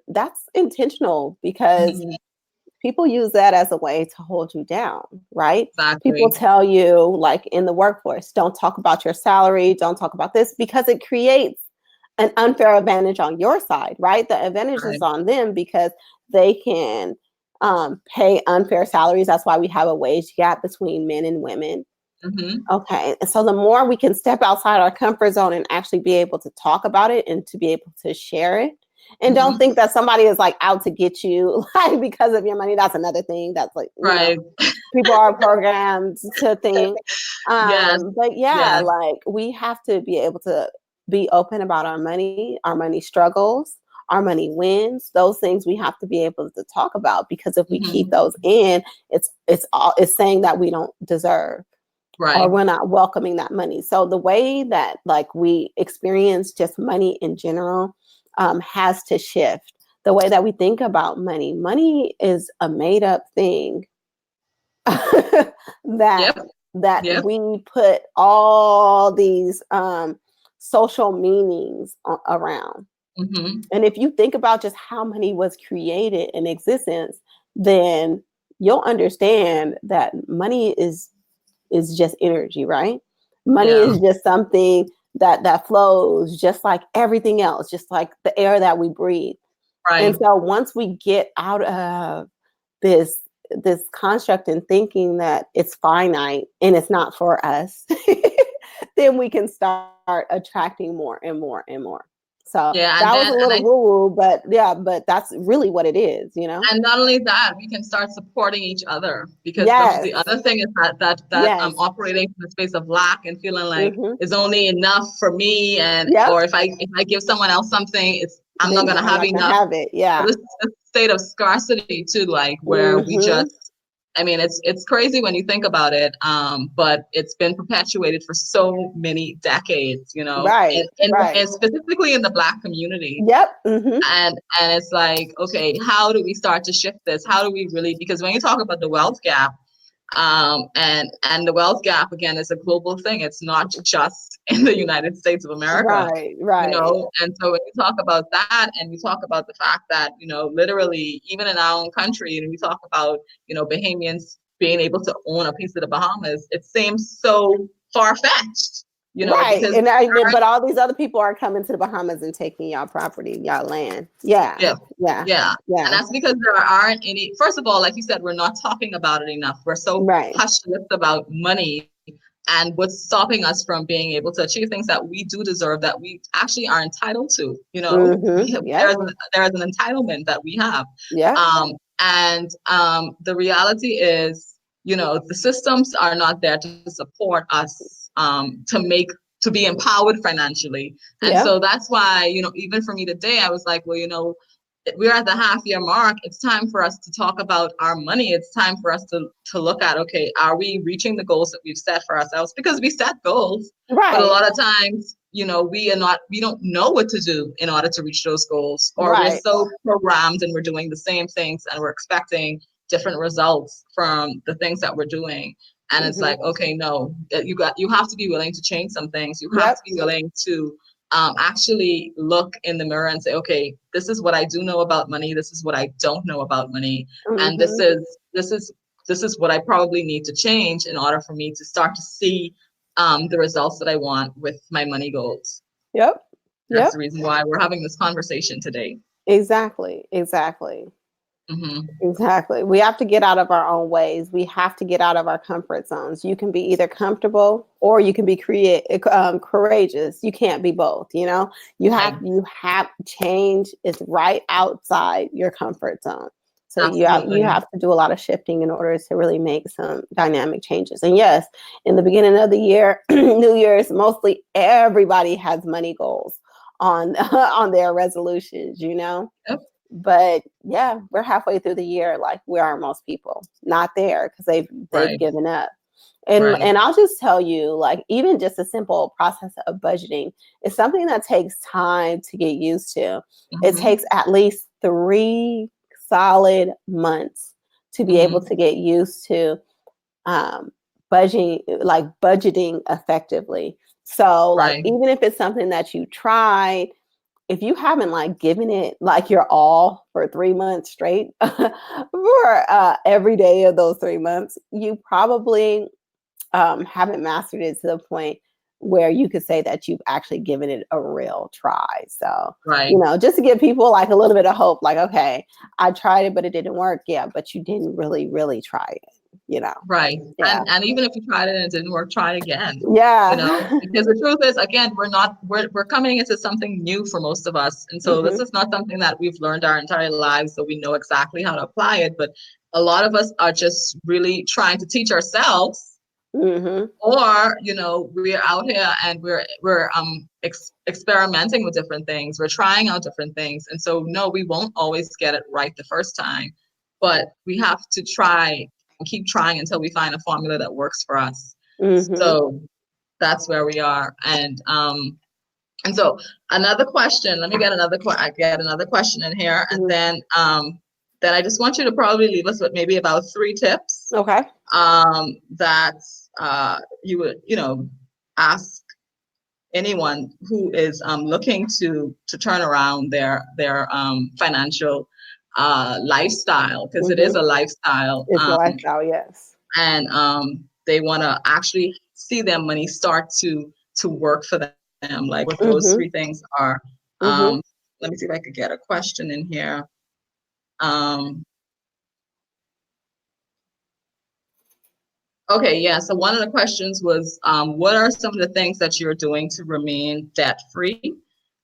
[SPEAKER 2] that's intentional because
[SPEAKER 1] Mhm.
[SPEAKER 2] people use that as a way to hold you down, right? People
[SPEAKER 1] Exactly.
[SPEAKER 2] tell you, like in the workforce, don't talk about your salary, don't talk about this, because it creates an unfair advantage on your side, right? The advantage is
[SPEAKER 1] Right.
[SPEAKER 2] on them because they can pay unfair salaries. That's why we have a wage gap between men and women.
[SPEAKER 1] Mm-hmm.
[SPEAKER 2] Okay. And so the more we can step outside our comfort zone and actually be able to talk about it and to be able to share it. And don't
[SPEAKER 1] Mm-hmm.
[SPEAKER 2] think that somebody is like out to get you like because of your money. That's another thing that's like,
[SPEAKER 1] Right.
[SPEAKER 2] people are programmed to think.
[SPEAKER 1] Yes.
[SPEAKER 2] But yeah,
[SPEAKER 1] Yes.
[SPEAKER 2] like we have to be able to be open about our money struggles, our money wins. Those things we have to be able to talk about because if we keep
[SPEAKER 1] Mm-hmm.
[SPEAKER 2] those in, it's saying that we don't deserve or
[SPEAKER 1] Right.
[SPEAKER 2] we're not welcoming that money. So the way that like we experience just money in general has to shift. The way that we think about money. Money is a made up thing that
[SPEAKER 1] Yep.
[SPEAKER 2] that
[SPEAKER 1] Yep.
[SPEAKER 2] we put all these social meanings around.
[SPEAKER 1] Mm-hmm.
[SPEAKER 2] And if you think about just how money was created in existence, then you'll understand that money is just energy, right? Money
[SPEAKER 1] Yeah.
[SPEAKER 2] is just something that flows just like everything else, just like the air that we breathe. And
[SPEAKER 1] Right.
[SPEAKER 2] so once we get out of this this construct in thinking that it's finite and it's not for us, then we can start attracting more and more and more. So
[SPEAKER 1] Yeah,
[SPEAKER 2] that was a little woo-woo, but yeah, but that's really what it is, you know?
[SPEAKER 1] and not only that, we can start supporting each other, because
[SPEAKER 2] Yes.
[SPEAKER 1] the other thing is that
[SPEAKER 2] Yes.
[SPEAKER 1] operating from a space of lack and feeling like
[SPEAKER 2] Mm-hmm.
[SPEAKER 1] it's only enough for me, and
[SPEAKER 2] Yep.
[SPEAKER 1] or if I give someone else something, I'm not
[SPEAKER 2] Then
[SPEAKER 1] gonna
[SPEAKER 2] I'm
[SPEAKER 1] have
[SPEAKER 2] not gonna
[SPEAKER 1] enough.
[SPEAKER 2] have it.
[SPEAKER 1] So
[SPEAKER 2] Yeah.
[SPEAKER 1] this state of scarcity too, like where we
[SPEAKER 2] Mm-hmm.
[SPEAKER 1] just, I mean, it's crazy when you think about it, but it's been perpetuated for so many decades, you know,
[SPEAKER 2] Right. Right.
[SPEAKER 1] and specifically in the Black community.
[SPEAKER 2] Yep. Mm-hmm.
[SPEAKER 1] And it's like, okay, how do we start to shift this? How do we really, because when you talk about the wealth gap, and the wealth gap again is a global thing. It's not just in the United States of America,
[SPEAKER 2] Right.
[SPEAKER 1] you
[SPEAKER 2] Right.
[SPEAKER 1] know. And so when you talk about that, and you talk about the fact that, you know, literally even in our own country, and we talk about, you know, Bahamians being able to own a piece of the Bahamas, it seems so far-fetched, you know,
[SPEAKER 2] Right.
[SPEAKER 1] because
[SPEAKER 2] And but all these other people are coming to the Bahamas and taking y'all property, y'all land. Yeah.
[SPEAKER 1] yeah.
[SPEAKER 2] Yeah.
[SPEAKER 1] Yeah. And
[SPEAKER 2] Yeah.
[SPEAKER 1] that's because there aren't any, first of all, like you said, we're not talking about it enough. We're so
[SPEAKER 2] Right.
[SPEAKER 1] hush-lipped about money and what's stopping us from being able to achieve things that we do deserve, that we actually are entitled to. You know,
[SPEAKER 2] Mm-hmm. Yeah.
[SPEAKER 1] there's an entitlement that we have.
[SPEAKER 2] Yeah.
[SPEAKER 1] The reality is, you know, the systems are not there to support us, to be empowered financially. And
[SPEAKER 2] Yeah.
[SPEAKER 1] so that's why, you know, even for me today, I was like, well, you know, we're at the half year mark. It's time for us to talk about our money. It's time for us to look at, okay, are we reaching the goals that we've set for ourselves? Because we set goals, but a
[SPEAKER 2] Right.
[SPEAKER 1] lot of times, you know, we don't know what to do in order to reach those goals, or we're
[SPEAKER 2] Right.
[SPEAKER 1] so programmed and we're doing the same things and we're expecting different results from the things that we're doing. And it's
[SPEAKER 2] Mm-hmm.
[SPEAKER 1] like, okay, no, you have to be willing to change some things. You have
[SPEAKER 2] Yep.
[SPEAKER 1] to be willing to actually look in the mirror and say, okay, this is what I do know about money. This is what I don't know about money. And
[SPEAKER 2] Mm-hmm.
[SPEAKER 1] this is what I probably need to change in order for me to start to see the results that I want with my money goals.
[SPEAKER 2] Yep.
[SPEAKER 1] That's
[SPEAKER 2] Yep.
[SPEAKER 1] the reason why we're having this conversation today.
[SPEAKER 2] Exactly. Exactly.
[SPEAKER 1] Mm-hmm.
[SPEAKER 2] Exactly. We have to get out of our own ways. We have to get out of our comfort zones. You can be either comfortable or you can be courageous. You can't be both, you know?
[SPEAKER 1] Right.
[SPEAKER 2] You have change is right outside your comfort zone. So you
[SPEAKER 1] Absolutely.
[SPEAKER 2] have to do a lot of shifting in order to really make some dynamic changes. And yes, in the beginning of the year, New Year's, mostly everybody has money goals on on their resolutions, you know?
[SPEAKER 1] Yep.
[SPEAKER 2] But yeah, we're halfway through the year like we are most people, not there because they've
[SPEAKER 1] Right.
[SPEAKER 2] given up.
[SPEAKER 1] Right.
[SPEAKER 2] And I'll just tell you, like, even just a simple process of budgeting is something that takes time to get used to. It
[SPEAKER 1] Mm-hmm.
[SPEAKER 2] takes at least 3 solid months to be able
[SPEAKER 1] Mm-hmm.
[SPEAKER 2] to get used to um, budgeting effectively. So, like,
[SPEAKER 1] Right.
[SPEAKER 2] even if it's something that you tried, if you haven't like given it like your all for 3 months straight for every day of those 3 months, you probably haven't mastered it to the point where you could say that you've actually given it a real try. So,
[SPEAKER 1] Right.
[SPEAKER 2] you know, just to give people like a little bit of hope, like, okay, I tried it, but it didn't work. Yeah, but you didn't really try it, you know?
[SPEAKER 1] Right.
[SPEAKER 2] Yeah.
[SPEAKER 1] And even if you tried it and it didn't work, try it again. You know,
[SPEAKER 2] Yeah.
[SPEAKER 1] because the truth is, again, we're coming into something new for most of us. And so this
[SPEAKER 2] Hmm.
[SPEAKER 1] is not something that we've learned our entire lives, so we know exactly how to apply it. But a lot of us are just really trying to teach ourselves,
[SPEAKER 2] Hmm.
[SPEAKER 1] or, you know, we're out here and we're experimenting with different things. We're trying out different things. And so no, we won't always get it right the first time, but we have to try and keep trying until we find a formula that works for us.
[SPEAKER 2] Hmm.
[SPEAKER 1] So that's where we are. And so another question, let me get I get another question in here, and
[SPEAKER 2] Hmm.
[SPEAKER 1] then I just want you to probably leave us with maybe about 3 tips
[SPEAKER 2] Okay.
[SPEAKER 1] that you would, you know, ask anyone who is looking to turn around their financial lifestyle, because it is
[SPEAKER 2] Hmm.
[SPEAKER 1] a lifestyle,
[SPEAKER 2] It's a lifestyle, yes.
[SPEAKER 1] and they want to actually see their money start to work for them, like what those
[SPEAKER 2] Hmm.
[SPEAKER 1] 3 things are.
[SPEAKER 2] Hmm.
[SPEAKER 1] Let me see if I could get a question in here. Um, Okay, yeah. So one of the questions was, what are some of the things that you're doing to remain debt free?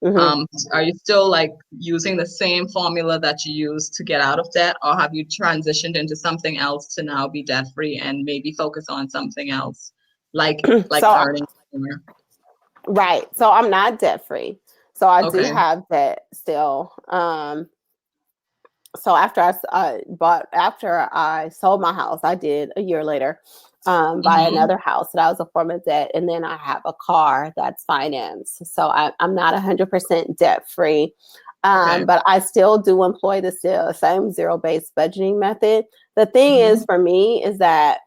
[SPEAKER 2] Hmm.
[SPEAKER 1] Are you still like using the same formula that you used to get out of debt, or have you transitioned into something else to now be debt free and maybe focus on something else, like
[SPEAKER 2] So,
[SPEAKER 1] earning more?
[SPEAKER 2] right. So I'm not debt free. So I do
[SPEAKER 1] Okay.
[SPEAKER 2] have debt still. So after I sold my house, I did a year later, buy
[SPEAKER 1] Mm-hmm.
[SPEAKER 2] another house. So that was a form of debt. And then I have a car that's financed. So I'm not 100% debt free.
[SPEAKER 1] Okay.
[SPEAKER 2] But I still do employ the same zero-based budgeting method. The thing
[SPEAKER 1] Mm-hmm.
[SPEAKER 2] is for me is that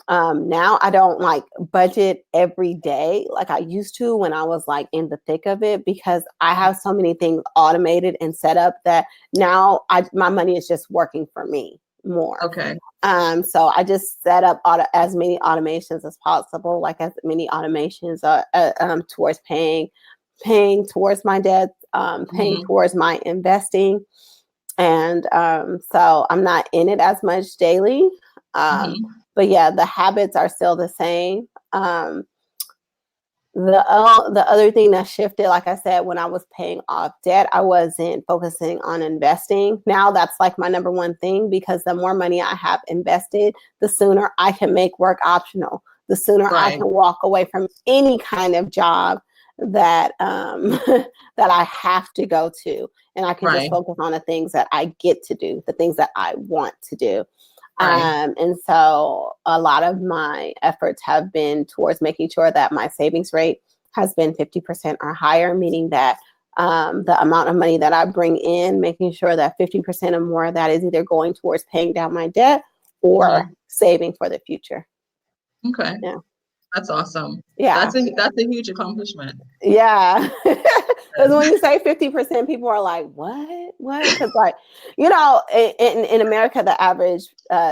[SPEAKER 2] now I don't like budget every day like I used to when I was like in the thick of it, because I have so many things automated and set up that now my money is just working for me more.
[SPEAKER 1] Okay.
[SPEAKER 2] So I just set up as many automations as possible, like as many automations towards paying towards my debt, paying
[SPEAKER 1] Mm-hmm.
[SPEAKER 2] towards my investing. And so I'm not in it as much daily. Um,
[SPEAKER 1] Mm-hmm.
[SPEAKER 2] but yeah, the habits are still the same. The other thing that shifted, like I said, when I was paying off debt, I wasn't focusing on investing. Now that's like my number one thing, because the more money I have invested, the sooner I can make work optional. The sooner I
[SPEAKER 1] Right.
[SPEAKER 2] can walk away from any kind of job that that I have to go to, and I can just
[SPEAKER 1] Right.
[SPEAKER 2] focus on the things that I get to do, the things that I want to do.
[SPEAKER 1] Right.
[SPEAKER 2] And so a lot of my efforts have been towards making sure that my savings rate has been 50% or higher, meaning that the amount of money that I bring in, making sure that 50% or more of that is either going towards paying down my debt or
[SPEAKER 1] Mm-hmm.
[SPEAKER 2] saving for the future.
[SPEAKER 1] Okay.
[SPEAKER 2] Yeah.
[SPEAKER 1] That's awesome.
[SPEAKER 2] Yeah.
[SPEAKER 1] That's a huge accomplishment.
[SPEAKER 2] Yeah. Because when you say 50%, people are like, what? What? Because, like, in America, the average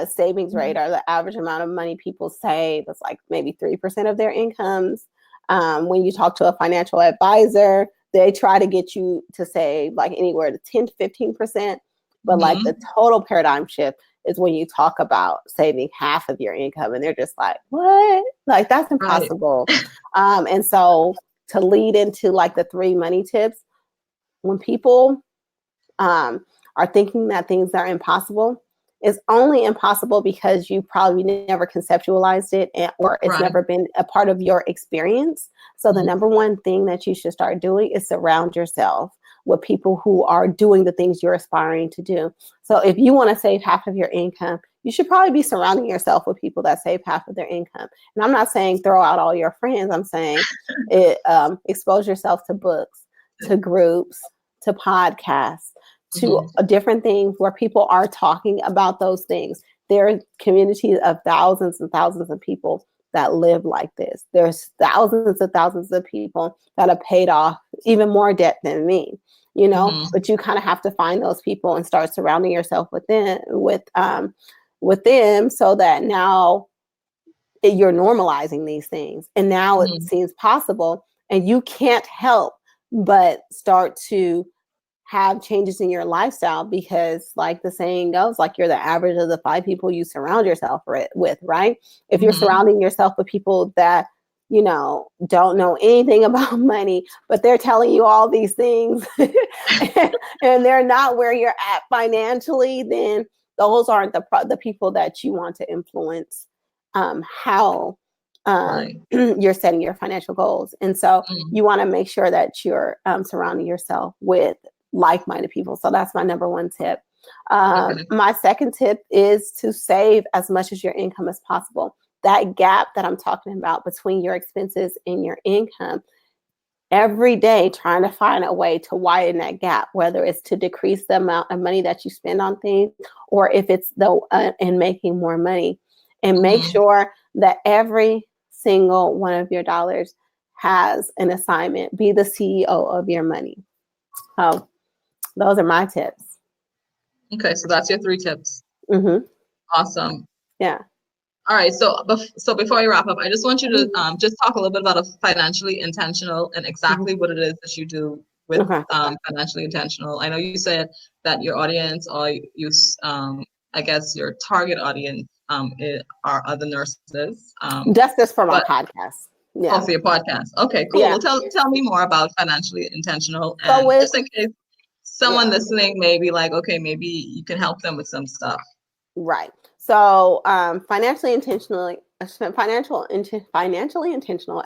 [SPEAKER 2] savings rate, or the average amount of money people save, is like maybe 3% of their incomes. When you talk to a financial advisor, they try to get you to save like anywhere to 10 to 15%. But like the
[SPEAKER 1] Mm-hmm.
[SPEAKER 2] total paradigm shift is when you talk about saving half of your income, and they're just like, what? Like, that's
[SPEAKER 1] Right.
[SPEAKER 2] impossible. And so to lead into like the 3 money tips, when people um, are thinking that things are impossible, it's only impossible because you probably never conceptualized it, or it's
[SPEAKER 1] Right.
[SPEAKER 2] never been a part of your experience. So the
[SPEAKER 1] Mm-hmm.
[SPEAKER 2] number one thing that you should start doing is surround yourself with people who are doing the things you're aspiring to do. So if you want to save half of your income, you should probably be surrounding yourself with people that save half of their income. And I'm not saying throw out all your friends. I'm saying expose yourself to books, to groups, to podcasts, to
[SPEAKER 1] Mm-hmm.
[SPEAKER 2] different things where people are talking about those things. There are communities of thousands and thousands of people that live like this. There's thousands and thousands of people that have paid off even more debt than me,
[SPEAKER 1] Mm-hmm.
[SPEAKER 2] but you kind of have to find those people and start surrounding yourself with them, so that now you're normalizing these things, and now it
[SPEAKER 1] Mm-hmm.
[SPEAKER 2] seems possible, and you can't help but start to have changes in your lifestyle, because like the saying goes, like, you're the average of the 5 people you surround yourself with, right? If you're
[SPEAKER 1] Mm-hmm.
[SPEAKER 2] surrounding yourself with people that don't know anything about money, but they're telling you all these things and they're not where you're at financially, then those aren't the people that you want to influence how
[SPEAKER 1] Right.
[SPEAKER 2] you're setting your financial goals. And so
[SPEAKER 1] Mm-hmm.
[SPEAKER 2] you want to make sure that you're surrounding yourself with like-minded people. So that's my number one tip.
[SPEAKER 1] Okay.
[SPEAKER 2] My second tip is to save as much as your income as possible. That gap that I'm talking about between your expenses and your income, every day trying to find a way to widen that gap, whether it's to decrease the amount of money that you spend on things, or if it's in making more money. And make
[SPEAKER 1] Mm-hmm.
[SPEAKER 2] sure that every single one of your dollars has an assignment. Be the CEO of your money. So those are my tips.
[SPEAKER 1] Okay, so that's your 3 tips.
[SPEAKER 2] Hmm.
[SPEAKER 1] Awesome.
[SPEAKER 2] Yeah.
[SPEAKER 1] All right, so before we wrap up, I just want you to
[SPEAKER 2] Mhm.
[SPEAKER 1] just talk a little bit about a financially intentional and
[SPEAKER 2] Mhm.
[SPEAKER 1] exactly what it is that you do with
[SPEAKER 2] Okay.
[SPEAKER 1] financially intentional. I know you said that your audience, or I guess your target audience, are other nurses.
[SPEAKER 2] Just this for my
[SPEAKER 1] But
[SPEAKER 2] podcast. Yeah.
[SPEAKER 1] also your podcast. Okay, cool.
[SPEAKER 2] Yeah.
[SPEAKER 1] Well, tell me more about financially intentional,
[SPEAKER 2] So
[SPEAKER 1] and
[SPEAKER 2] with,
[SPEAKER 1] just in case someone
[SPEAKER 2] yeah.
[SPEAKER 1] listening may be like, okay, maybe you can help them with some stuff.
[SPEAKER 2] Right. So, financially intentional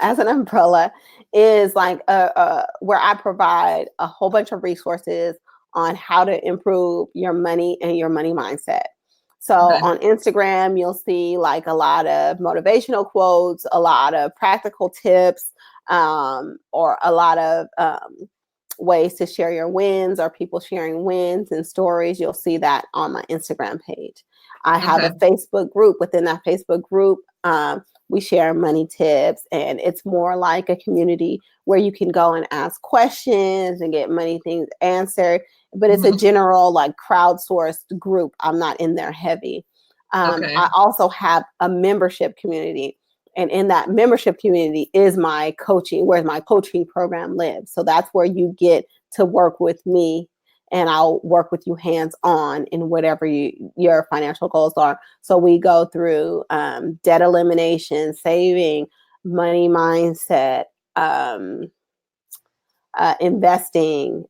[SPEAKER 2] as an umbrella is like where I provide a whole bunch of resources on how to improve your money and your money mindset. So
[SPEAKER 1] Okay.
[SPEAKER 2] on Instagram, you'll see like a lot of motivational quotes, a lot of practical tips, or a lot of ways to share your wins, or people sharing wins and stories. You'll see that on my Instagram page. I have
[SPEAKER 1] Okay.
[SPEAKER 2] a Facebook group. Within that Facebook group, we share money tips, and it's more like a community where you can go and ask questions and get money things answered. But it's a
[SPEAKER 1] Mhm.
[SPEAKER 2] general, like, crowdsourced group. I'm not in there heavy.
[SPEAKER 1] Okay.
[SPEAKER 2] I also have a membership community. And in that membership community is my coaching, where my coaching program lives. So that's where you get to work with me, and I'll work with you hands on in whatever your financial goals are. So we go through debt elimination, saving, money mindset, um, investing,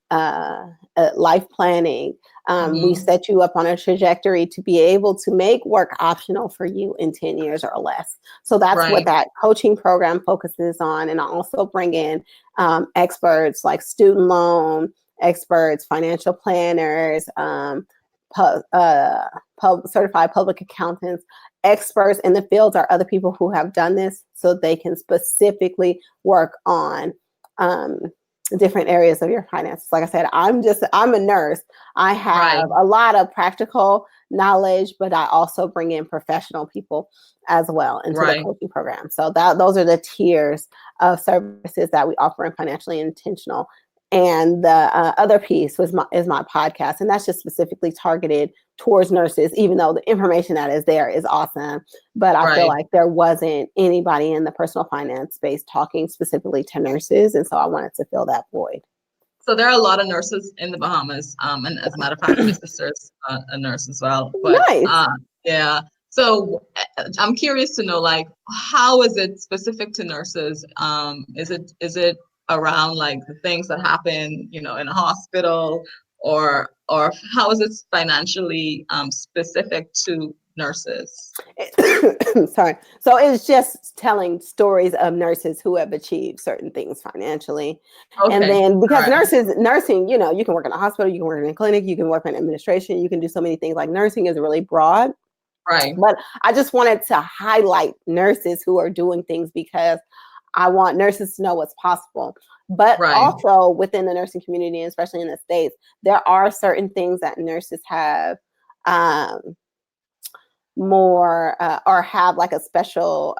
[SPEAKER 2] life planning. We
[SPEAKER 1] Mhm.
[SPEAKER 2] set you up on a trajectory to be able to make work optional for you in 10 years or less. So that's what
[SPEAKER 1] Right.
[SPEAKER 2] that coaching program focuses on. And I also bring in experts like student loan experts, financial planners, certified public accountants. Experts in the fields are other people who have done this, so they can specifically work on um, different areas of your finances. Like I said, I'm a nurse. I
[SPEAKER 1] Right.
[SPEAKER 2] have a lot of practical knowledge, but I also bring in professional people as well into the
[SPEAKER 1] Right.
[SPEAKER 2] coaching program. So those are the tiers of services that we offer in Financially Intentional. And the other piece is my podcast, and that's just specifically targeted towards nurses. Even though the information that is there is awesome, but I feel
[SPEAKER 1] Right.
[SPEAKER 2] like there wasn't anybody in the personal finance space talking specifically to nurses, and so I wanted to fill that void.
[SPEAKER 1] So there are a lot of nurses in the Bahamas, and as a matter of fact, my sister's a nurse as well. But
[SPEAKER 2] Nice.
[SPEAKER 1] yeah, so I'm curious to know, like, how is it specific to nurses? Is it around like the things that happen, in a hospital, or how is it financially specific to nurses?
[SPEAKER 2] Sorry. So it's just telling stories of nurses who have achieved certain things financially. And
[SPEAKER 1] Okay,
[SPEAKER 2] then,
[SPEAKER 1] all
[SPEAKER 2] because
[SPEAKER 1] right,
[SPEAKER 2] nursing, you can work in a hospital, you can work in a clinic, you can work in administration, you can do so many things. Like, nursing is really broad.
[SPEAKER 1] right,
[SPEAKER 2] But I just wanted to highlight nurses who are doing things, because I want nurses to know what's possible. But
[SPEAKER 1] right.
[SPEAKER 2] also within the nursing community, especially in the States, there are certain things that nurses have um, more or have like a special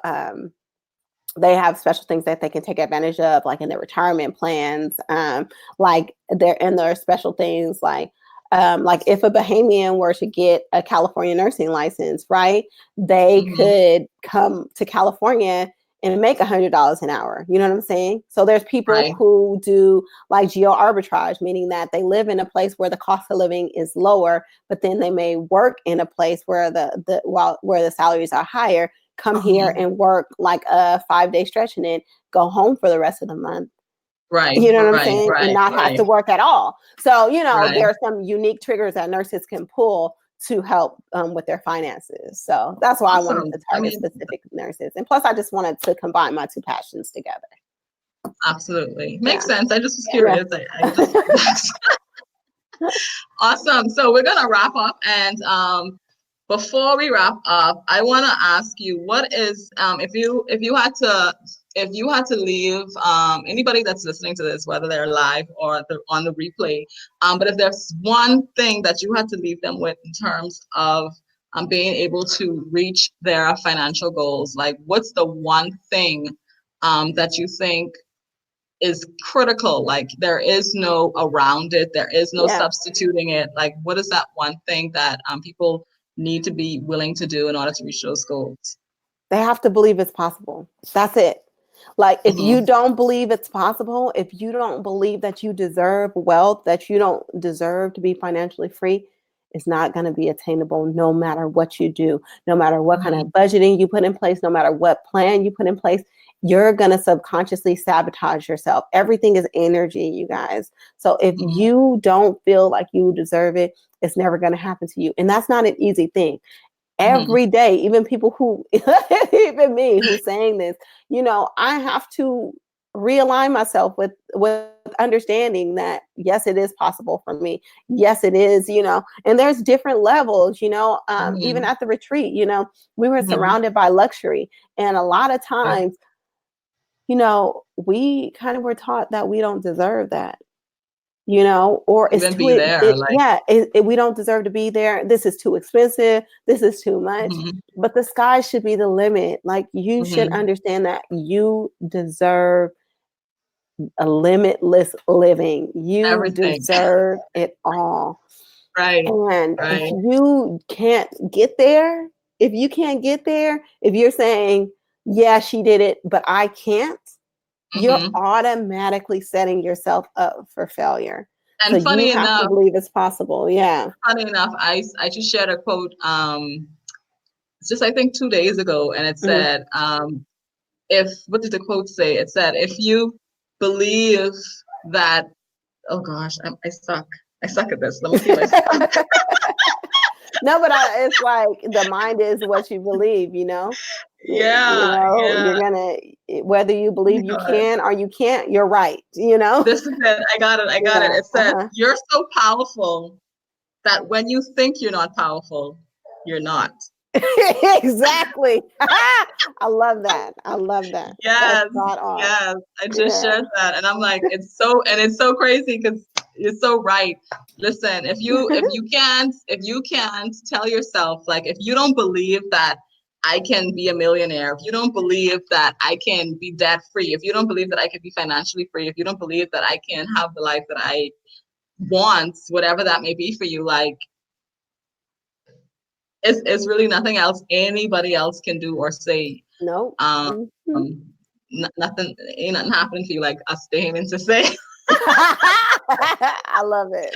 [SPEAKER 2] they have special things that they can take advantage of, like in their retirement plans, like they're in their special things, like if a Bahamian were to get a California nursing license, right, they
[SPEAKER 1] Hmm.
[SPEAKER 2] could come to California and make $100 an hour. You know what I'm saying? So there's people
[SPEAKER 1] Right,
[SPEAKER 2] who do like geo arbitrage, meaning that they live in a place where the cost of living is lower, but then they may work in a place where where the salaries are higher, come here
[SPEAKER 1] uh-huh.
[SPEAKER 2] and work like a 5-day stretch, and then go home for the rest of the month.
[SPEAKER 1] Right,
[SPEAKER 2] You know what I'm
[SPEAKER 1] right,
[SPEAKER 2] saying? And
[SPEAKER 1] right,
[SPEAKER 2] not have
[SPEAKER 1] right,
[SPEAKER 2] to work at all. So,
[SPEAKER 1] right.
[SPEAKER 2] there are some unique triggers that nurses can pull to help with their finances. So that's why I wanted to
[SPEAKER 1] Awesome. I
[SPEAKER 2] target
[SPEAKER 1] mean,
[SPEAKER 2] specific nurses. And plus, I just wanted to combine my two passions together.
[SPEAKER 1] absolutely. Makes
[SPEAKER 2] Yeah.
[SPEAKER 1] sense. I just was
[SPEAKER 2] Yeah.
[SPEAKER 1] curious. I just awesome. So we're gonna wrap up, and before we wrap up, I want to ask you, what is if you had to leave anybody that's listening to this, whether they're live or on the replay, but if there's one thing that you had to leave them with in terms of being able to reach their financial goals, like, what's the one thing that you think is critical? Like, there is no around it, there is no
[SPEAKER 2] Yeah.
[SPEAKER 1] substituting it. Like, what is that one thing that people need to be willing to do in order to reach those goals?
[SPEAKER 2] They have to believe it's possible. That's it. Like, if you
[SPEAKER 1] Hmm.
[SPEAKER 2] don't believe it's possible, if you don't believe that you deserve wealth, that you don't deserve to be financially free, is not going to be attainable no matter what you do, no matter what kind of
[SPEAKER 1] Mhm.
[SPEAKER 2] budgeting you put in place, no matter what plan you put in place. You're going to subconsciously sabotage yourself. Everything is energy, you guys. So if
[SPEAKER 1] Mhm.
[SPEAKER 2] you don't feel like you deserve it, it's never going to happen to you. And that's not an easy thing.
[SPEAKER 1] Mhm.
[SPEAKER 2] Every day, even people who, even me who's saying this, I have to realign myself with understanding that yes, it is possible for me. Yes, it is, and there's different levels, even
[SPEAKER 1] Mhm.
[SPEAKER 2] at the retreat, we were
[SPEAKER 1] Mhm.
[SPEAKER 2] surrounded by luxury. And a lot of
[SPEAKER 1] Right.
[SPEAKER 2] times, we kind of were taught that we don't deserve that, or it's
[SPEAKER 1] Even
[SPEAKER 2] too,
[SPEAKER 1] be there, like,
[SPEAKER 2] yeah, we don't deserve to be there. This is too expensive. This is too much.
[SPEAKER 1] mhm.
[SPEAKER 2] But the sky should be the limit. Like, you should
[SPEAKER 1] Mhm.
[SPEAKER 2] understand that you deserve a limitless living. You
[SPEAKER 1] Everything.
[SPEAKER 2] deserve it all.
[SPEAKER 1] Right.
[SPEAKER 2] And if
[SPEAKER 1] Right.
[SPEAKER 2] you can't get there, if you're saying, yeah, she did it, but I can't, you're
[SPEAKER 1] Mhm.
[SPEAKER 2] automatically setting yourself up for failure. So
[SPEAKER 1] And
[SPEAKER 2] you have to believe it's possible. Yeah.
[SPEAKER 1] funny enough, I just shared a quote, just I think 2 days ago, and it
[SPEAKER 2] Mhm.
[SPEAKER 1] said, if what did the quote say? It said, if you believe that, oh gosh, I suck. I suck at this. Let me see if I
[SPEAKER 2] No, but it's like the mind is what you believe,
[SPEAKER 1] Yeah,
[SPEAKER 2] you're
[SPEAKER 1] yeah.
[SPEAKER 2] gonna, whether you
[SPEAKER 1] Oh my
[SPEAKER 2] believe you
[SPEAKER 1] God.
[SPEAKER 2] can or you can't, you're right.
[SPEAKER 1] This is it. I got it. I got it.
[SPEAKER 2] Yeah.
[SPEAKER 1] It said,
[SPEAKER 2] Uh-huh.
[SPEAKER 1] you're so powerful that when you think you're not powerful, you're not.
[SPEAKER 2] Exactly. I love that. I love that. That's
[SPEAKER 1] Yes,
[SPEAKER 2] spot on.
[SPEAKER 1] yes. I just
[SPEAKER 2] Yeah.
[SPEAKER 1] shared that, and I'm like, it's so crazy because it's so right. Listen, if you can't tell yourself, like, if you don't believe that I can be a millionaire, if you don't believe that I can be debt free, if you don't believe that I can be financially free, if you don't believe that I can have the life that I want, whatever that may be for you, like, it's really nothing else anybody else can do or say.
[SPEAKER 2] Nope.
[SPEAKER 1] Um,
[SPEAKER 2] Mhm.
[SPEAKER 1] nothing, ain't nothing happening to you like us staying in to say.
[SPEAKER 2] I love it.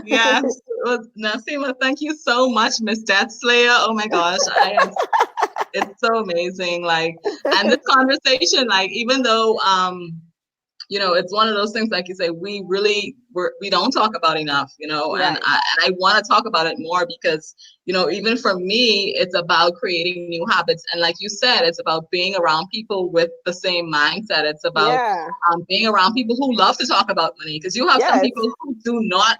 [SPEAKER 1] Yes. Well, Naseema, thank you so much, Miss Death Slayer. Oh my gosh, it's so amazing. Like, and this conversation, like, even though it's one of those things, like you say, we don't talk about enough, and
[SPEAKER 2] Right.
[SPEAKER 1] I want to talk about it more because, even for me, it's about creating new habits. And like you said, it's about being around people with the same mindset. It's about
[SPEAKER 2] Yeah.
[SPEAKER 1] being around people who love to talk about money, because you have some
[SPEAKER 2] Yes.
[SPEAKER 1] people who do not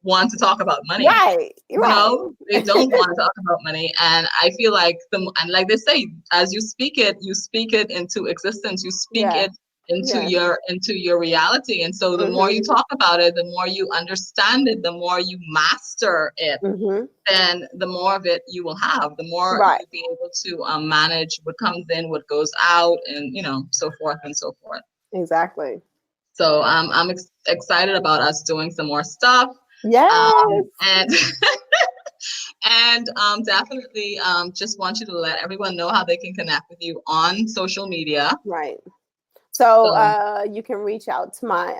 [SPEAKER 1] want to talk about money.
[SPEAKER 2] Right. Right.
[SPEAKER 1] They don't want to talk about money. And I feel like and like they say, as you speak it into existence, you speak
[SPEAKER 2] Yeah.
[SPEAKER 1] it into
[SPEAKER 2] Yeah.
[SPEAKER 1] your reality. And so the more
[SPEAKER 2] Mhm.
[SPEAKER 1] you talk about it, the more you understand it, the more you master it,
[SPEAKER 2] Mhm.
[SPEAKER 1] then the more of it you will have, the more
[SPEAKER 2] Right.
[SPEAKER 1] you'll be able to manage what comes in, what goes out, and so forth and so forth.
[SPEAKER 2] Exactly.
[SPEAKER 1] So I'm excited about us doing some more stuff.
[SPEAKER 2] Yes.
[SPEAKER 1] And and definitely just want you to let everyone know how they can connect with you on social media.
[SPEAKER 2] Right. So
[SPEAKER 1] So
[SPEAKER 2] you can reach out to my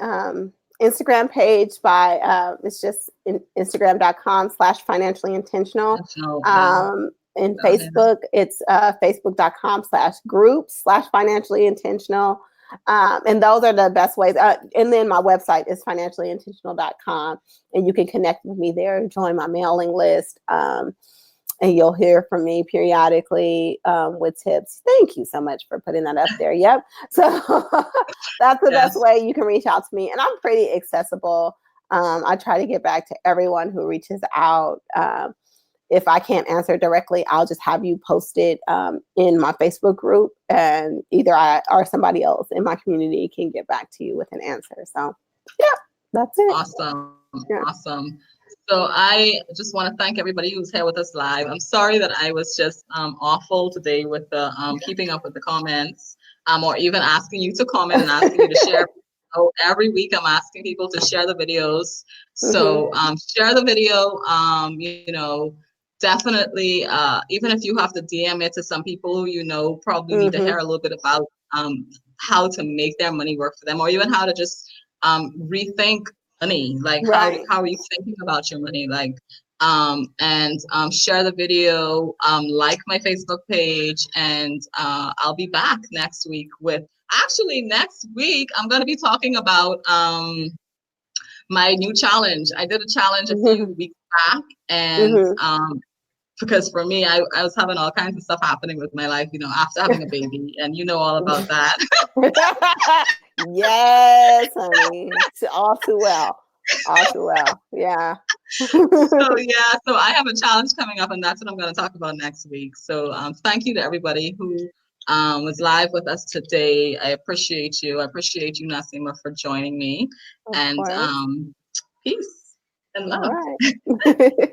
[SPEAKER 2] Instagram page by it's just Instagram.com/financially intentional.
[SPEAKER 1] intentional, yeah.
[SPEAKER 2] And
[SPEAKER 1] Down here.
[SPEAKER 2] Facebook, it's Facebook.com/group/financially intentional. And those are the best ways. And then my website is financiallyintentional.com. And you can connect with me there, join my mailing list. And you'll hear from me periodically with tips. Thank you so much for putting that up there. Yep. So that's the best
[SPEAKER 1] Yes.
[SPEAKER 2] way you can reach out to me. And I'm pretty accessible. I try to get back to everyone who reaches out. If I can't answer directly, I'll just have you post it in my Facebook group, and either I or somebody else in my community can get back to you with an answer. So, yeah, that's it.
[SPEAKER 1] Awesome.
[SPEAKER 2] Yeah.
[SPEAKER 1] Awesome. So I just want to thank everybody who's here with us live. I'm sorry that I was just awful today with the keeping up with the comments, or even asking you to comment and asking you to share. So every week I'm asking people to share the videos.
[SPEAKER 2] Mm-hmm.
[SPEAKER 1] So share the video. Definitely, even if you have to DM it to some people who probably need to
[SPEAKER 2] Mm-hmm.
[SPEAKER 1] hear a little bit about how to make their money work for them, or even how to just rethink money? Like
[SPEAKER 2] Right.
[SPEAKER 1] how are you thinking about your money? Like and share the video, like my Facebook page, and I'll be back next week with actually next week I'm gonna be talking about my new challenge. I did a challenge a few weeks back, and
[SPEAKER 2] Mhm.
[SPEAKER 1] because for me, I was having all kinds of stuff happening with my life, after having a baby, and you know all about that.
[SPEAKER 2] Yes, honey. All too well. All too well. Yeah.
[SPEAKER 1] So yeah, so I have a challenge coming up, and that's what I'm going to talk about next week. So thank you to everybody who was live with us today. I appreciate you. I appreciate you, Naseema, for joining me.
[SPEAKER 2] Of
[SPEAKER 1] And
[SPEAKER 2] course.
[SPEAKER 1] peace and
[SPEAKER 2] All
[SPEAKER 1] love.
[SPEAKER 2] right.